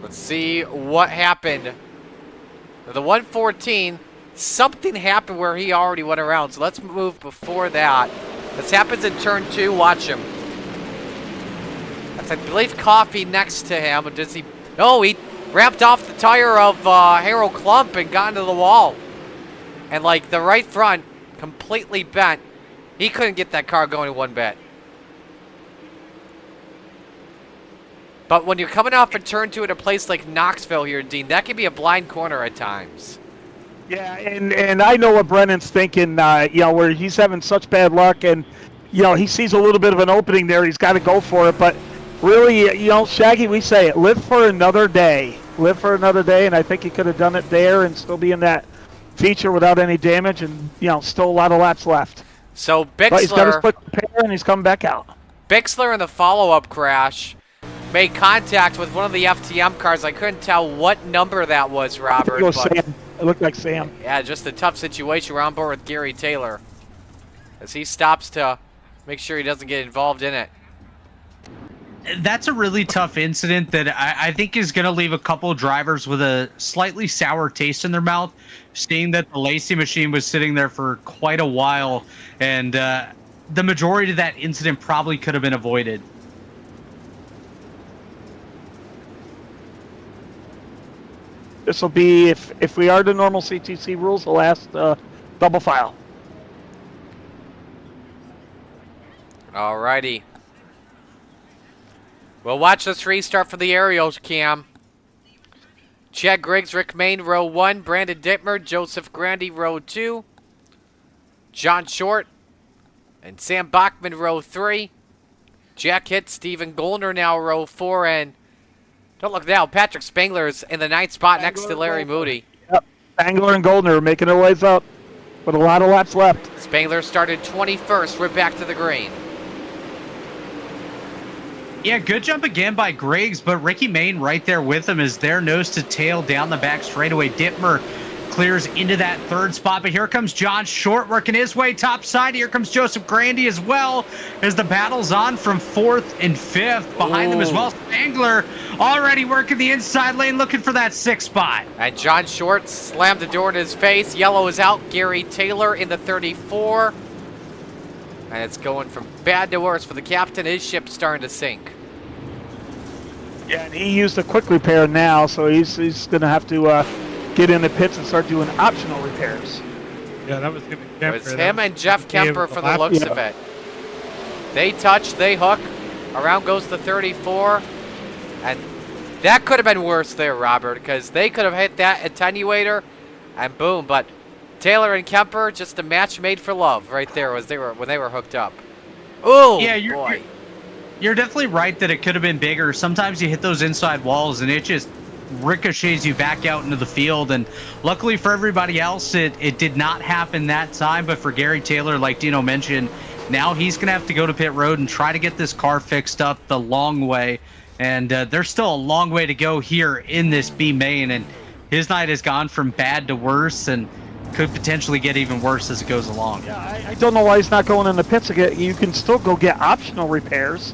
Let's see what happened. The 114, something happened where he already went around. So let's move before that. This happens in turn 2. Watch him. That's, I believe, Coffee next to him. Does he? No, he wrapped off the tire of Harold Klump and got into the wall. And, like, the right front completely bent. He couldn't get that car going one bit. But when you're coming off a turn 2 at a place like Knoxville here, Dean, that can be a blind corner at times. yeah, and I know what Brennan's thinking, where he's having such bad luck, and, he sees a little bit of an opening there. He's got to go for it. But really, Shaggy, we say it, live for another day. Live for another day, and I think he could have done it there and still be in that feature without any damage, and, still a lot of laps left. So Bixler, but he's got his quick repair, and he's coming back out. Bixler in the follow-up crash made contact with one of the FTM cars. I couldn't tell what number that was, Robert. It looked like Sam. Yeah, just a tough situation. We're on board with Gary Taylor as he stops to make sure he doesn't get involved in it. That's a really tough incident that I think is going to leave a couple of drivers with a slightly sour taste in their mouth, seeing that the Lacey machine was sitting there for quite a while, and the majority of that incident probably could have been avoided. This will be, if we are to normal CTC rules, the last double file. Alrighty. We'll watch this restart for the aerials, Cam. Chad Griggs, Rick Main, row 1. Brandon Dittmer, Joseph Grandy, row 2. John Short and Sam Bachman, row 3. Jack Hitt, Stephen Goldner now row 4. And don't look now, Patrick Spangler's in the 9th spot next to Larry Moody. Yep, Spangler and Goldner are making their ways up with a lot of laps left. Spangler started 21st. We're back to the green. Yeah, good jump again by Griggs, but Ricky Main right there with him is there nose to tail down the back straightaway. Dittmer clears into that 3rd spot, but here comes John Short working his way top side. Here comes Joseph Grandy as well as the battle's on from 4th and 5th. Behind them as well, Spangler already working the inside lane looking for that 6th spot. And John Short slammed the door in his face. Yellow is out. Gary Taylor in the 34. And it's going from bad to worse for the captain. His ship's starting to sink. Yeah, and he used a quick repair now, so he's going to have to get in the pits and start doing optional repairs. Yeah, that was him and It Kemper. was him and Jeff Kemper for the looks of it. They touch, they hook. Around goes the 34. And that could have been worse there, Robert, because they could have hit that attenuator and boom. But Taylor and Kemper, just a match made for love right there when they were hooked up. Oh, yeah, boy. You're definitely right that it could have been bigger. Sometimes you hit those inside walls and it just ricochets you back out into the field. And luckily for everybody else, it did not happen that time. But for Gary Taylor, like Dino mentioned, now he's going to have to go to pit road and try to get this car fixed up the long way. And there's still a long way to go here in this B main. And his night has gone from bad to worse and could potentially get even worse as it goes along. Yeah, I don't know why he's not going in the pits again. You can still go get optional repairs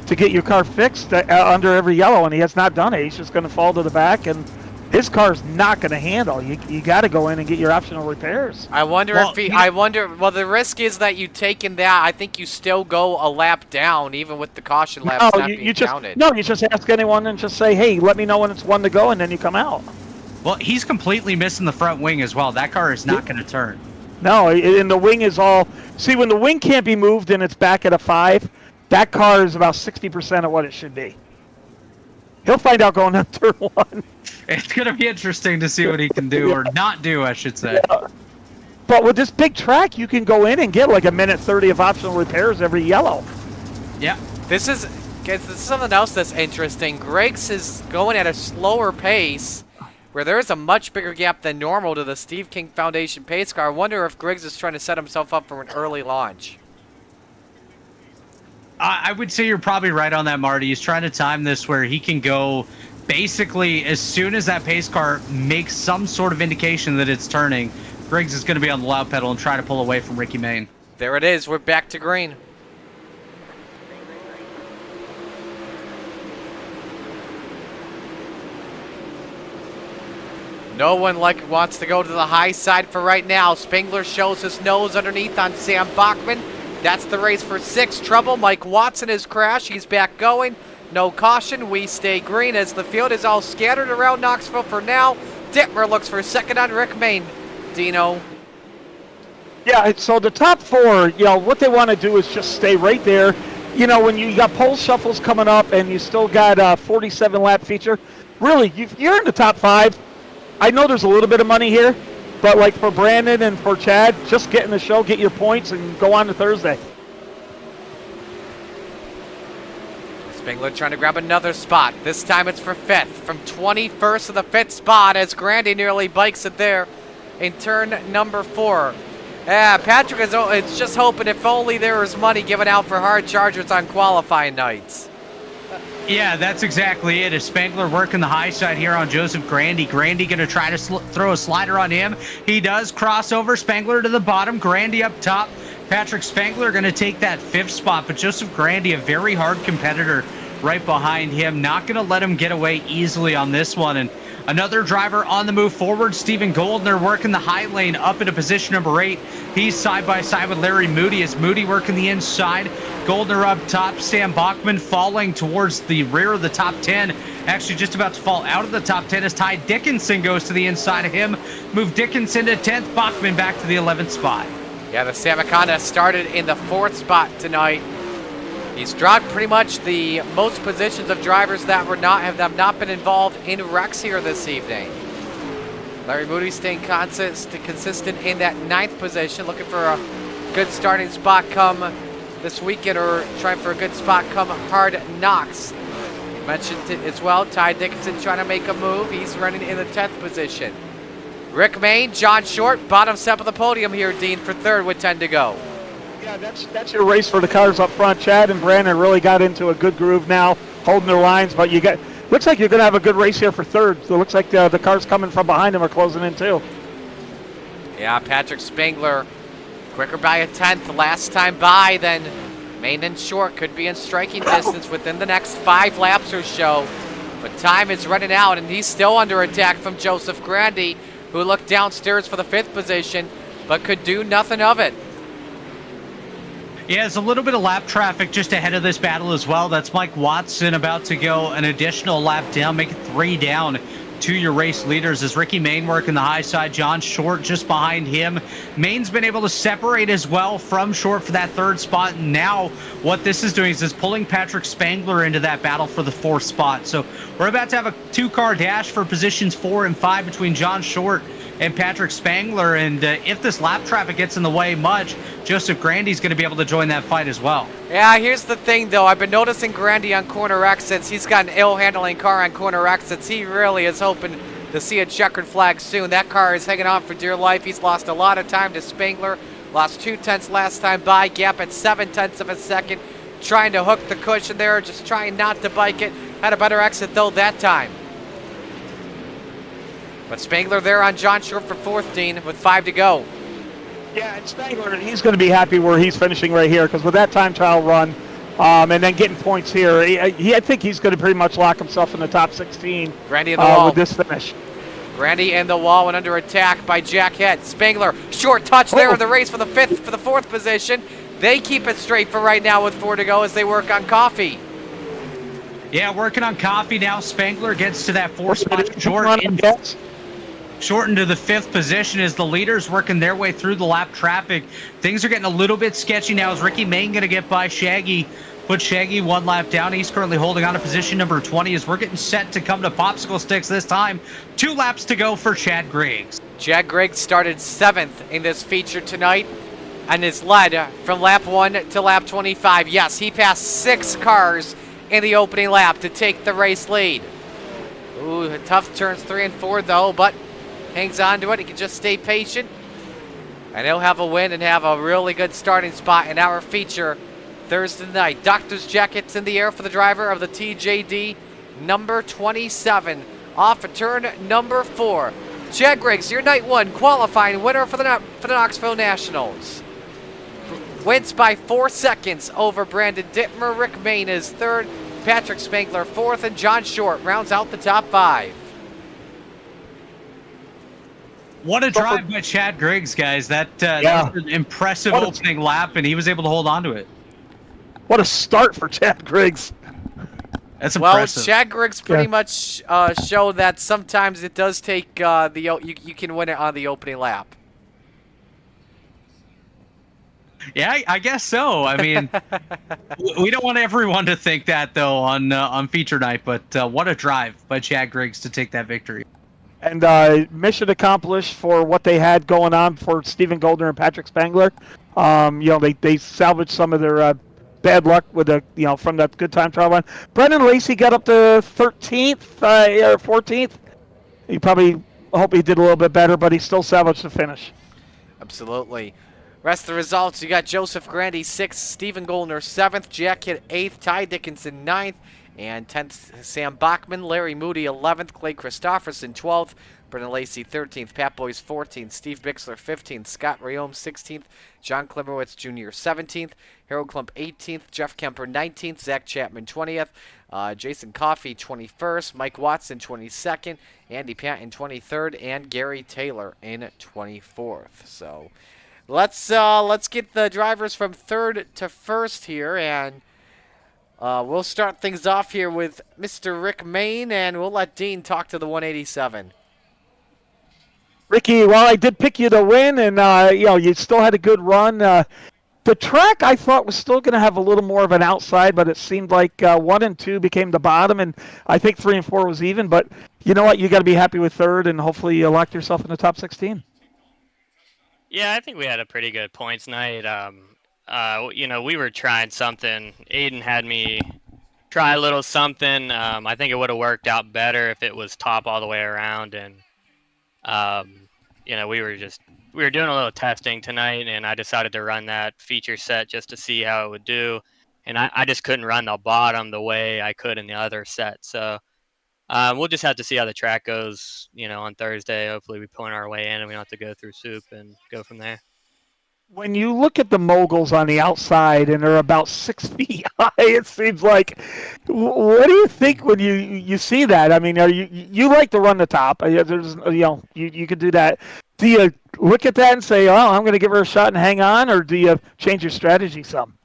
to get your car fixed under every yellow, and he has not done it. He's just going to fall to the back and his car's not going to handle. You got to go in and get your optional repairs. I wonder Well, if well, the risk is that you taking that, I think you still go a lap down, even with the caution laps not being counted. No, you just ask anyone and just say, hey, let me know when it's one to go, and then you come out. Well, he's completely missing the front wing as well. That car is not going to turn. No, and the wing is all... See, when the wing can't be moved and it's back at a 5, that car is about 60% of what it should be. He'll find out going on turn 1. It's going to be interesting to see what he can do, or not do, I should say. Yeah. But with this big track, you can go in and get like a minute 30 of optional repairs every yellow. Yeah. This is something else that's interesting. Greg's is going at a slower pace, where there is a much bigger gap than normal to the Steve King Foundation pace car. I wonder if Griggs is trying to set himself up for an early launch. I would say you're probably right on that, Marty. He's trying to time this where he can go basically as soon as that pace car makes some sort of indication that it's turning, Griggs is going to be on the loud pedal and try to pull away from Ricky Main. There it is. We're back to green. No one wants to go to the high side for right now. Spengler shows his nose underneath on Sam Bachman. That's the race for 6. Trouble. Mike Watson has crashed. He's back going. No caution. We stay green as the field is all scattered around Knoxville for now. Dittmer looks for second on Rick Main. Dino. Yeah, so the top 4, what they want to do is just stay right there. When you got pole shuffles coming up and you still got a 47-lap feature, really, you're in the top 5. I know there's a little bit of money here, but like for Brandon and for Chad, just get in the show, get your points, and go on to Thursday. Spengler trying to grab another spot. This time it's for 5th. From 21st to the 5th spot as Grandy nearly bikes it there in turn number 4. Patrick is just hoping if only there was money given out for hard chargers on qualifying nights. Yeah, that's exactly it. Is Spengler working the high side here on Joseph Grandy. Grandy going to try to throw a slider on him. He does. Crossover. Spengler to the bottom. Grandy up top. Patrick Spengler going to take that 5th spot, but Joseph Grandy, a very hard competitor right behind him. Not going to let him get away easily on this one. And another driver on the move forward, Stephen Goldner, working the high lane up into position number 8. He's side by side with Larry Moody as Moody working the inside. Goldner up top. Sam Bachman falling towards the rear of the top 10. Actually just about to fall out of the top 10 as Ty Dickinson goes to the inside of him. Move Dickinson to 10th. Bachman back to the 11th spot. Yeah, the Samicana started in the 4th spot tonight. He's dropped pretty much the most positions of drivers that have not been involved in wrecks here this evening. Larry Moody staying consistent in that 9th position, looking for a good starting spot come this weekend, or trying for a good spot come Hard Knocks. Mentioned it as well, Ty Dickinson trying to make a move. He's running in the 10th position. Rick Main, John Short, bottom step of the podium here, Dean, for 3rd with 10 to go. Yeah, that's your race for the cars up front. Chad and Brandon really got into a good groove now, holding their lines, but looks like you're going to have a good race here for 3rd. So it looks like the cars coming from behind him are closing in too. Yeah, Patrick Spengler quicker by a 10th last time by than Main and Short. Could be in striking distance within the next 5 laps or so. But time is running out, and he's still under attack from Joseph Grandy, who looked downstairs for the 5th position, but could do nothing of it. Yeah, there's a little bit of lap traffic just ahead of this battle as well. That's Mike Watson about to go an additional lap down, make it 3 down to your race leaders as Ricky Main working the high side. John Short just behind him. Main's been able to separate as well from Short for that 3rd spot. And now what this is doing is pulling Patrick Spengler into that battle for the 4th spot. So we're about to have a 2-car dash for positions 4 and 5 between John Short and Patrick Spengler. And if this lap traffic gets in the way much, Joseph Grandy's going to be able to join that fight as well. Yeah, here's the thing, though. I've been noticing Grandy on corner exits. He's got an ill-handling car on corner exits. He really is hoping to see a checkered flag soon. That car is hanging on for dear life. He's lost a lot of time to Spengler. Lost 2/10 last time by. Gap at 7/10 of a second. Trying to hook the cushion there, just trying not to bike it. Had a better exit, though, that time. But Spengler there on John Short for 4th, Dean, with 5 to go. Yeah, and Spengler, he's going to be happy where he's finishing right here, because with that time trial run and then getting points here, I think he's going to pretty much lock himself in the top 16 Grandy in the wall. with this finish. Randy and the wall and under attack by Jack Head. Spangler, short touch there in the race for the fourth position. They keep it straight for right now with 4 to go as they work on Coffee. Yeah, working on Coffee now. Spangler gets to that 4 spot shortened to the 5th position as the leaders working their way through the lap traffic. Things are getting a little bit sketchy now. Is Ricky Main going to get by Shaggy? Put Shaggy 1 lap down. He's currently holding on to position number 20 as we're getting set to come to popsicle sticks this time. 2 laps to go for Chad Griggs. Chad Griggs started 7th in this feature tonight and is led from lap 1 to lap 25. Yes, he passed 6 cars in the opening lap to take the race lead. Ooh, tough turns 3 and 4 though, but hangs on to it. He can just stay patient. And he'll have a win and have a really good starting spot in our feature Thursday night. Doctor's jackets in the air for the driver of the TJD, number 27, off of turn number 4. Chad Griggs, your night 1 qualifying winner for the Knoxville Nationals. Wins by 4 seconds over Brandon Dittmer. Rick Main is 3rd, Patrick Spangler 4th, and John Short rounds out the top 5. What a drive by Chad Griggs, guys. That was an impressive opening lap, and he was able to hold on to it. What a start for Chad Griggs. That's impressive. Well, Chad Griggs pretty much showed that sometimes it does take you can win it on the opening lap. Yeah, I guess so. I mean, we don't want everyone to think that, though, on feature night, but what a drive by Chad Griggs to take that victory. And mission accomplished for what they had going on for Stephen Goldner and Patrick Spangler. They salvaged some of their bad luck with from that good time trial run. Brendan Lacey got up to 13th or 14th. He probably hope he did a little bit better, but he still salvaged the finish. Absolutely. Rest of the results, you got Joseph Grandy 6th, Stephen Goldner 7th, Jack Hitt 8th, Ty Dickinson 9th, and 10th Sam Bachman, Larry Moody 11th, Clay Christofferson 12th, Brendan Lacey 13th, Pat Boyce 14th, Steve Bixler 15th, Scott Rayome 16th, John Klimowitz Jr. 17th, Harold Klump 18th, Jeff Kemper 19th, Zach Chapman 20th, Jason Coffey 21st, Mike Watson 22nd, Andy Patton 23rd, and Gary Taylor in 24th. So let's get the drivers from 3rd to 1st here, and we'll start things off here with Mr. Rick Main, and we'll let Dean talk to the 187. Ricky, well, I did pick you to win, and you still had a good run. The track I thought was still going to have a little more of an outside, but it seemed like 1 and 2 became the bottom, and I think 3 and 4 was even. But you know what? You got to be happy with 3rd, and hopefully you locked yourself in the top 16. Yeah, I think we had a pretty good points night. We were trying something. Aiden had me try a little something. I think it would have worked out better if it was top all the way around. And, we were doing a little testing tonight, and I decided to run that feature set just to see how it would do. And I just couldn't run the bottom the way I could in the other set. So we'll just have to see how the track goes, on Thursday. Hopefully we point our way in and we don't have to go through soup and go from there. When you look at the moguls on the outside and they're about 6 feet high, it seems like, what do you think when you see that? I mean, you like to run the top? There's, you could do that. Do you look at that and say, "Oh, I'm going to give her a shot and hang on," or do you change your strategy some?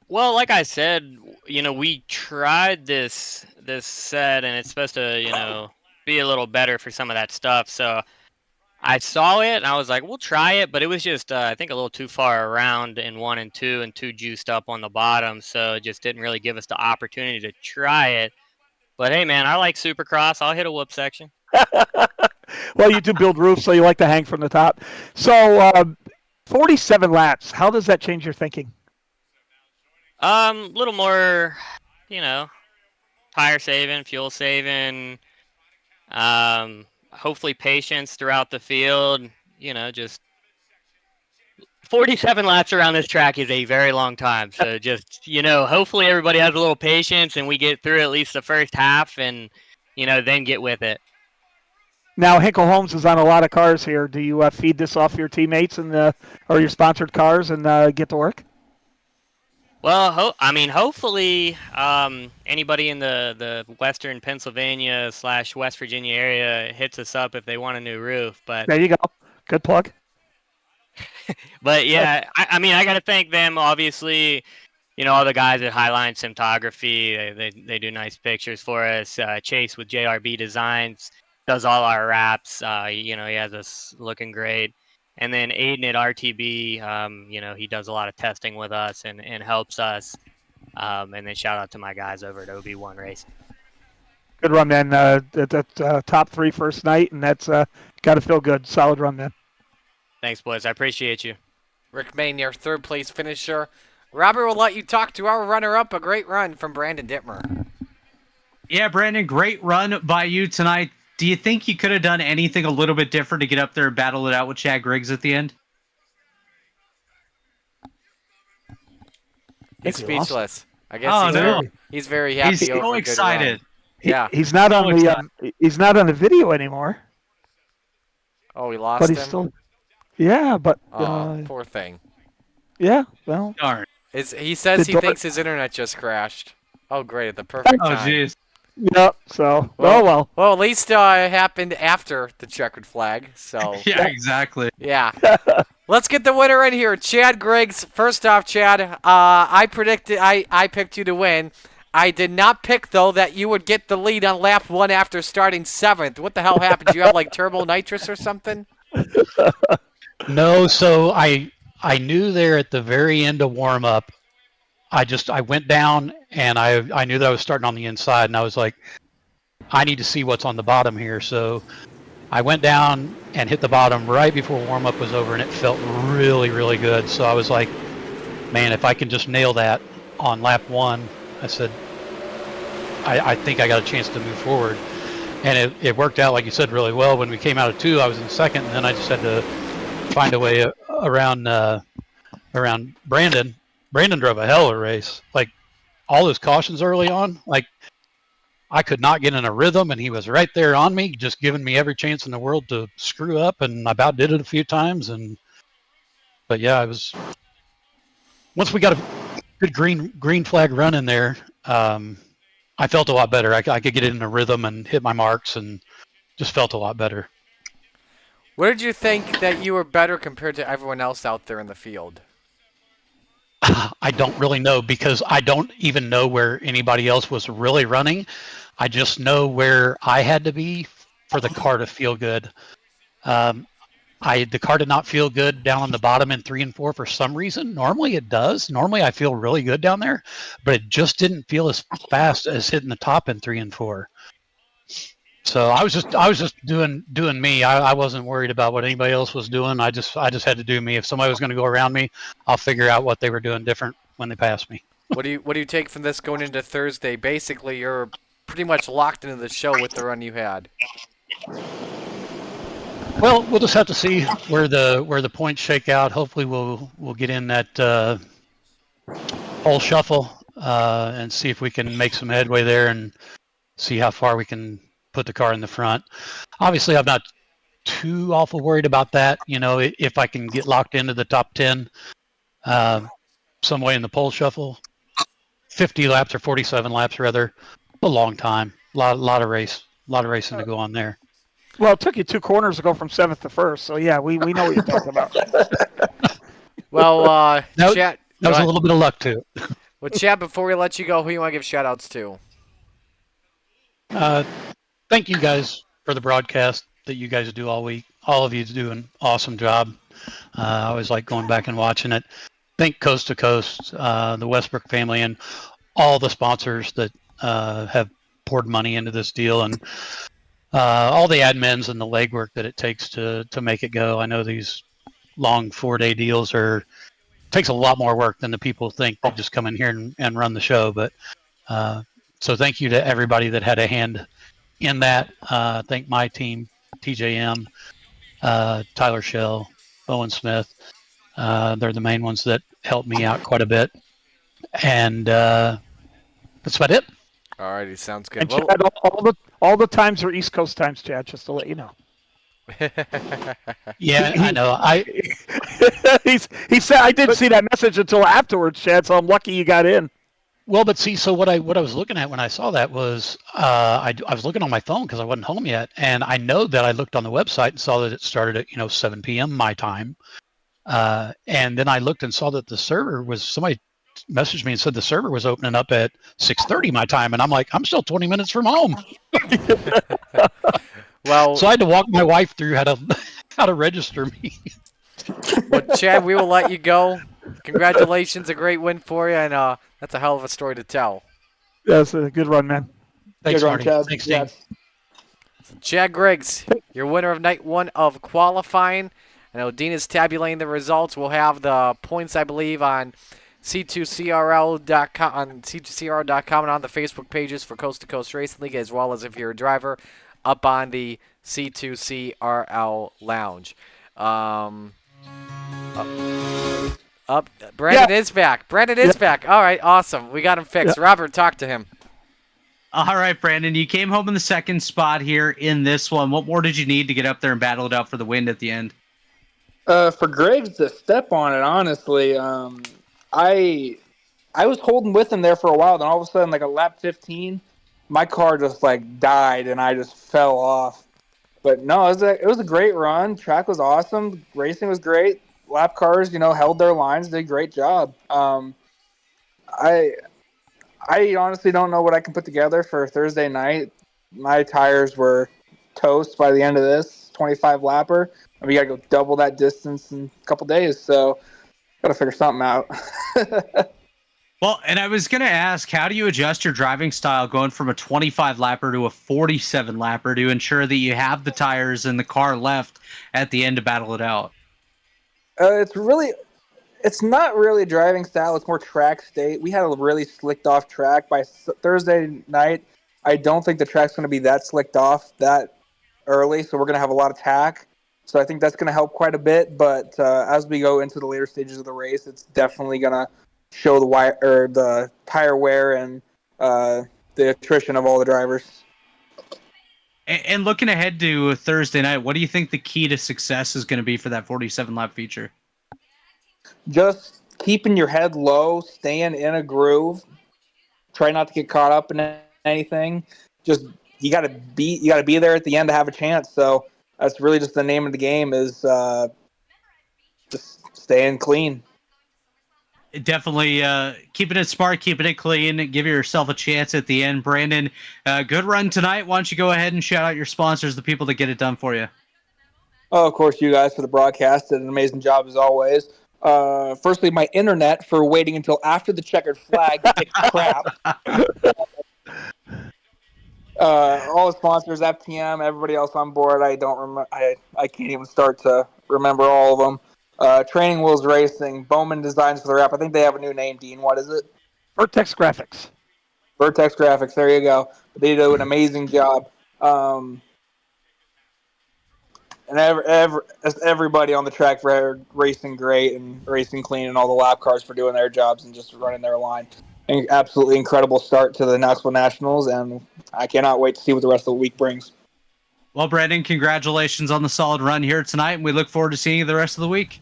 Well, like I said, we tried this set, and it's supposed to, be a little better for some of that stuff. So I saw it, and I was like, we'll try it, but it was just, I think, a little too far around in 1 and 2 and too juiced up on the bottom, so it just didn't really give us the opportunity to try it. But, hey, man, I like Supercross. I'll hit a whoop section. Well, you do build roofs, so you like to hang from the top. So 47 laps, how does that change your thinking? A little more, tire saving, fuel saving, hopefully patience throughout the field. Just 47 laps around this track is a very long time. So just, hopefully everybody has a little patience and we get through at least the first half and, then get with it. Now, Hinkle Homes is on a lot of cars here. Do you feed this off your teammates or your sponsored cars and get to work? Well, hopefully, anybody in the Western Pennsylvania / West Virginia area hits us up if they want a new roof. But There you go. Good plug. But yeah, I got to thank them. Obviously, all the guys at Highline Cinematography, they do nice pictures for us. Chase with JRB Designs does all our wraps. He has us looking great. And then Aiden at RTB, he does a lot of testing with us and helps us. And then shout out to my guys over at OB1 Racing. Good run, man. That's top 3 first night, and that's got to feel good. Solid run, man. Thanks, boys. I appreciate you. Rick Main, your third place finisher. Robert will let you talk to our runner-up. A great run from Brandon Dittmer. Yeah, Brandon, great run by you tonight. Do you think you could have done anything a little bit different to get up there and battle it out with Chad Griggs at the end? He's speechless. I guess he's very happy. He's so excited. Yeah, he's not on the he's not on the video anymore. Oh, he lost but he's him? still. Yeah, but poor thing. Yeah, well. Darn. He says he thinks his internet just crashed. Oh, great! At the perfect time. Oh, jeez. Yep. So, well. Well, at least it happened after the checkered flag. So. Yeah, exactly. Yeah. Let's get the winner in here, Chad Griggs. First off, Chad, I picked you to win. I did not pick though that you would get the lead on lap 1 after starting 7th. What the hell happened? You have like turbo nitrous or something? No, so I knew there at the very end of warm up. I went down and I knew that I was starting on the inside, and I was like, I need to see what's on the bottom here. So I went down and hit the bottom right before warm up was over, and it felt really, really good. So I was like, man, if I can just nail that on lap 1, I said, I think I got a chance to move forward. And it worked out, like you said, really well. When we came out of 2, I was in second, and then I just had to find a way around Brandon. Brandon drove a hell of a race. Like, all those cautions early on, like, I could not get in a rhythm, and he was right there on me, just giving me every chance in the world to screw up, and I about did it a few times. But yeah, it was, once we got a good green flag run in there, I felt a lot better. I could get in a rhythm and hit my marks, and just felt a lot better. Where did you think that you were better compared to everyone else out there in the field? I don't really know, because I don't even know where anybody else was really running. I just know where I had to be for the car to feel good. The car did not feel good down on the bottom in 3 and 4 for some reason. Normally it does. Normally I feel really good down there, but it just didn't feel as fast as hitting the top in 3 and 4. So I was just doing me. I wasn't worried about what anybody else was doing. I just had to do me. If somebody was going to go around me, I'll figure out what they were doing different when they passed me. What do you take from this going into Thursday? Basically, you're pretty much locked into the show with the run you had. Well, we'll just have to see where the points shake out. Hopefully, we'll get in that whole shuffle and see if we can make some headway there and see how far we can put the car in the front. Obviously, I'm not too awful worried about that. If I can get locked into the top 10 some way in the pole shuffle, 50 laps or 47 laps rather, a long time, a lot of racing to go on there. Well, it took you 2 corners to go from 7th to 1st, so yeah, we know what you're talking about. Well, Chad, that was a little bit of luck too. Well, Chad, before we let you go, who you want to give shout-outs to? Thank you guys for the broadcast that you guys do all week. All of you do an awesome job. I always like going back and watching it. Thank Coast to Coast, the Westbrook family, and all the sponsors that have poured money into this deal, and all the admins and the legwork that it takes to make it go. I know these long 4-day deals takes a lot more work than the people think. They just come in here and run the show. But so thank you to everybody that had a hand in that. Thank my team, TJM, Tyler Shell, Owen Smith. They're the main ones that helped me out quite a bit. And that's about it. Alrighty, sounds good. And Chad, all the times are East Coast times, Chad, just to let you know. Yeah, I know. he said I didn't see that message until afterwards, Chad. So I'm lucky you got in. Well, but see, so what I was looking at when I saw that was I was looking on my phone because I wasn't home yet, and I know that I looked on the website and saw that it started at 7 p.m. my time, and then I looked and saw that the server was somebody messaged me and said the server was opening up at 6:30 my time, and I'm like, I'm still 20 minutes from home. Well, so I had to walk my wife through how to register me. Well, Chad, we will let you go. Congratulations, a great win for you, and that's a hell of a story to tell. That's a good run, man. Thanks, good run, Marty. Chad. Thanks, Yeah. Dean. Chad Griggs, your winner of night 1 of qualifying. I know Dean is tabulating the results. We'll have the points, I believe, on C2CRL.com, on C2CRL.com, and on the Facebook pages for Coast to Coast Racing League, as well as if you're a driver, up on the C2CRL Lounge. Brandon is back. Brandon is back. All right, awesome. We got him fixed. Robert, talk to him. All right, Brandon, you came home in the second spot here in this one. What more did you need to get up there and battle it out for the win at the end? For Griggs to step on it, honestly, I was holding with him there for a while. Then all of a sudden, like a lap 15, my car just like died and I just fell off. But no, it was a great run. Track was awesome. Racing was great. Lap cars, held their lines, did a great job. I honestly don't know what I can put together for Thursday night. My tires were toast by the end of this 25 lapper. We got to go double that distance in a couple days, so got to figure something out. Well, and I was going to ask, how do you adjust your driving style going from a 25 lapper to a 47 lapper to ensure that you have the tires and the car left at the end to battle it out? It's not really driving style. It's more track state. We had a really slicked off track by Thursday night. I don't think the track's going to be that slicked off that early, so we're going to have a lot of tack. So I think that's going to help quite a bit. But as we go into the later stages of the race, it's definitely going to show the tire wear and the attrition of all the drivers. And looking ahead to Thursday night, what do you think the key to success is going to be for that 47 lap feature? Just keeping your head low, staying in a groove. Try not to get caught up in anything. Just you got to be there at the end to have a chance. So that's really just the name of the game is just staying clean. Definitely keeping it smart, keeping it clean, give yourself a chance at the end. Brandon, good run tonight. Why don't you go ahead and shout out your sponsors, the people that get it done for you? Oh, of course, you guys for the broadcast did an amazing job as always. Firstly, my internet for waiting until after the checkered flag to take crap. All the sponsors, FTM, everybody else on board. I don't remember. I can't even start to remember all of them. Training Wheels Racing, Bowman Designs for the wrap. I think they have a new name, Dean. What is it? Vertex Graphics. Vertex Graphics. There you go. They do an amazing job. And everybody on the track for racing great and racing clean, and all the lap cars for doing their jobs and just running their line. An absolutely incredible start to the Knoxville Nationals, and I cannot wait to see what the rest of the week brings. Well, Brandon, congratulations on the solid run here tonight, and we look forward to seeing you the rest of the week.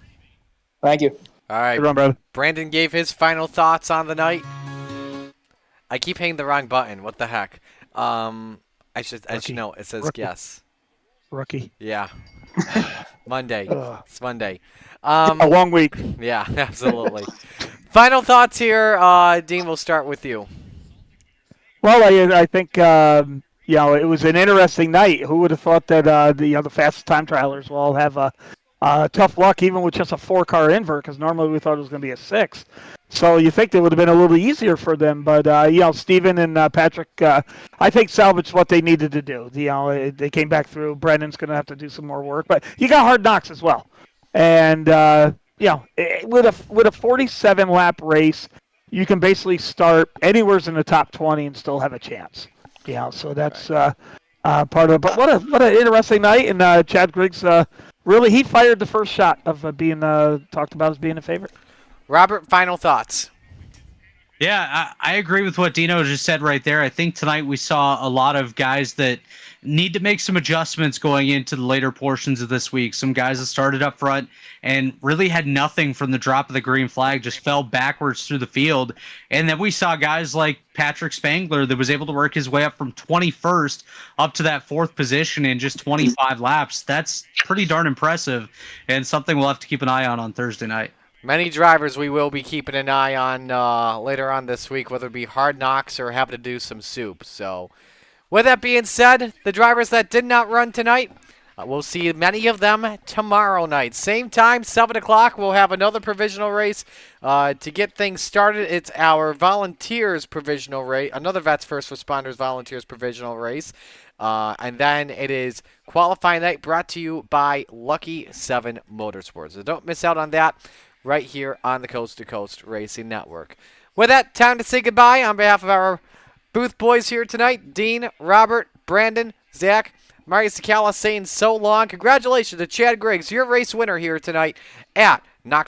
Thank you. All right. Good run, brother. Brandon gave his final thoughts on the night. I keep hitting the wrong button. What the heck? I should know. It says Rookie. yes. Rookie. Yeah. Monday. It's Monday. A long week. Yeah, absolutely. Final thoughts here. Dean, we'll start with you. Well, I think it was an interesting night. Who would have thought that the fastest time trialers will all have tough luck, even with just a 4-car invert? Because normally we thought it was going to be a 6. So you think it would have been a little easier for them, but Steven and Patrick, I think salvaged what they needed to do. They came back through. Brendan's going to have to do some more work, but you got hard knocks as well. And with a 47 lap race, you can basically start anywhere in the top 20 and still have a chance. So that's part of it. But what an interesting night, and Chad Griggs really he fired the first shot of being talked about as being a favorite. Robert, final thoughts. Yeah, I agree with what Dino just said right there. I think tonight we saw a lot of guys that need to make some adjustments going into the later portions of this week. Some guys that started up front and really had nothing from the drop of the green flag, just fell backwards through the field. And then we saw guys like Patrick Spangler that was able to work his way up from 21st up to that 4th position in just 25 laps. That's pretty darn impressive and something we'll have to keep an eye on Thursday night. Many drivers we will be keeping an eye on later on this week, whether it be hard knocks or having to do some soup. So, with that being said, the drivers that did not run tonight, we'll see many of them tomorrow night. Same time, 7 o'clock, we'll have another provisional race to get things started. It's our volunteers provisional race, another Vets First Responders Volunteers provisional race. And then it is qualifying night brought to you by Lucky 7 Motorsports. So don't miss out on that right here on the Coast to Coast Racing Network. With that, time to say goodbye on behalf of our booth boys here tonight. Dean, Robert, Brandon, Zach, Mario Sakala saying so long. Congratulations to Chad Griggs, your race winner here tonight at Knoxville.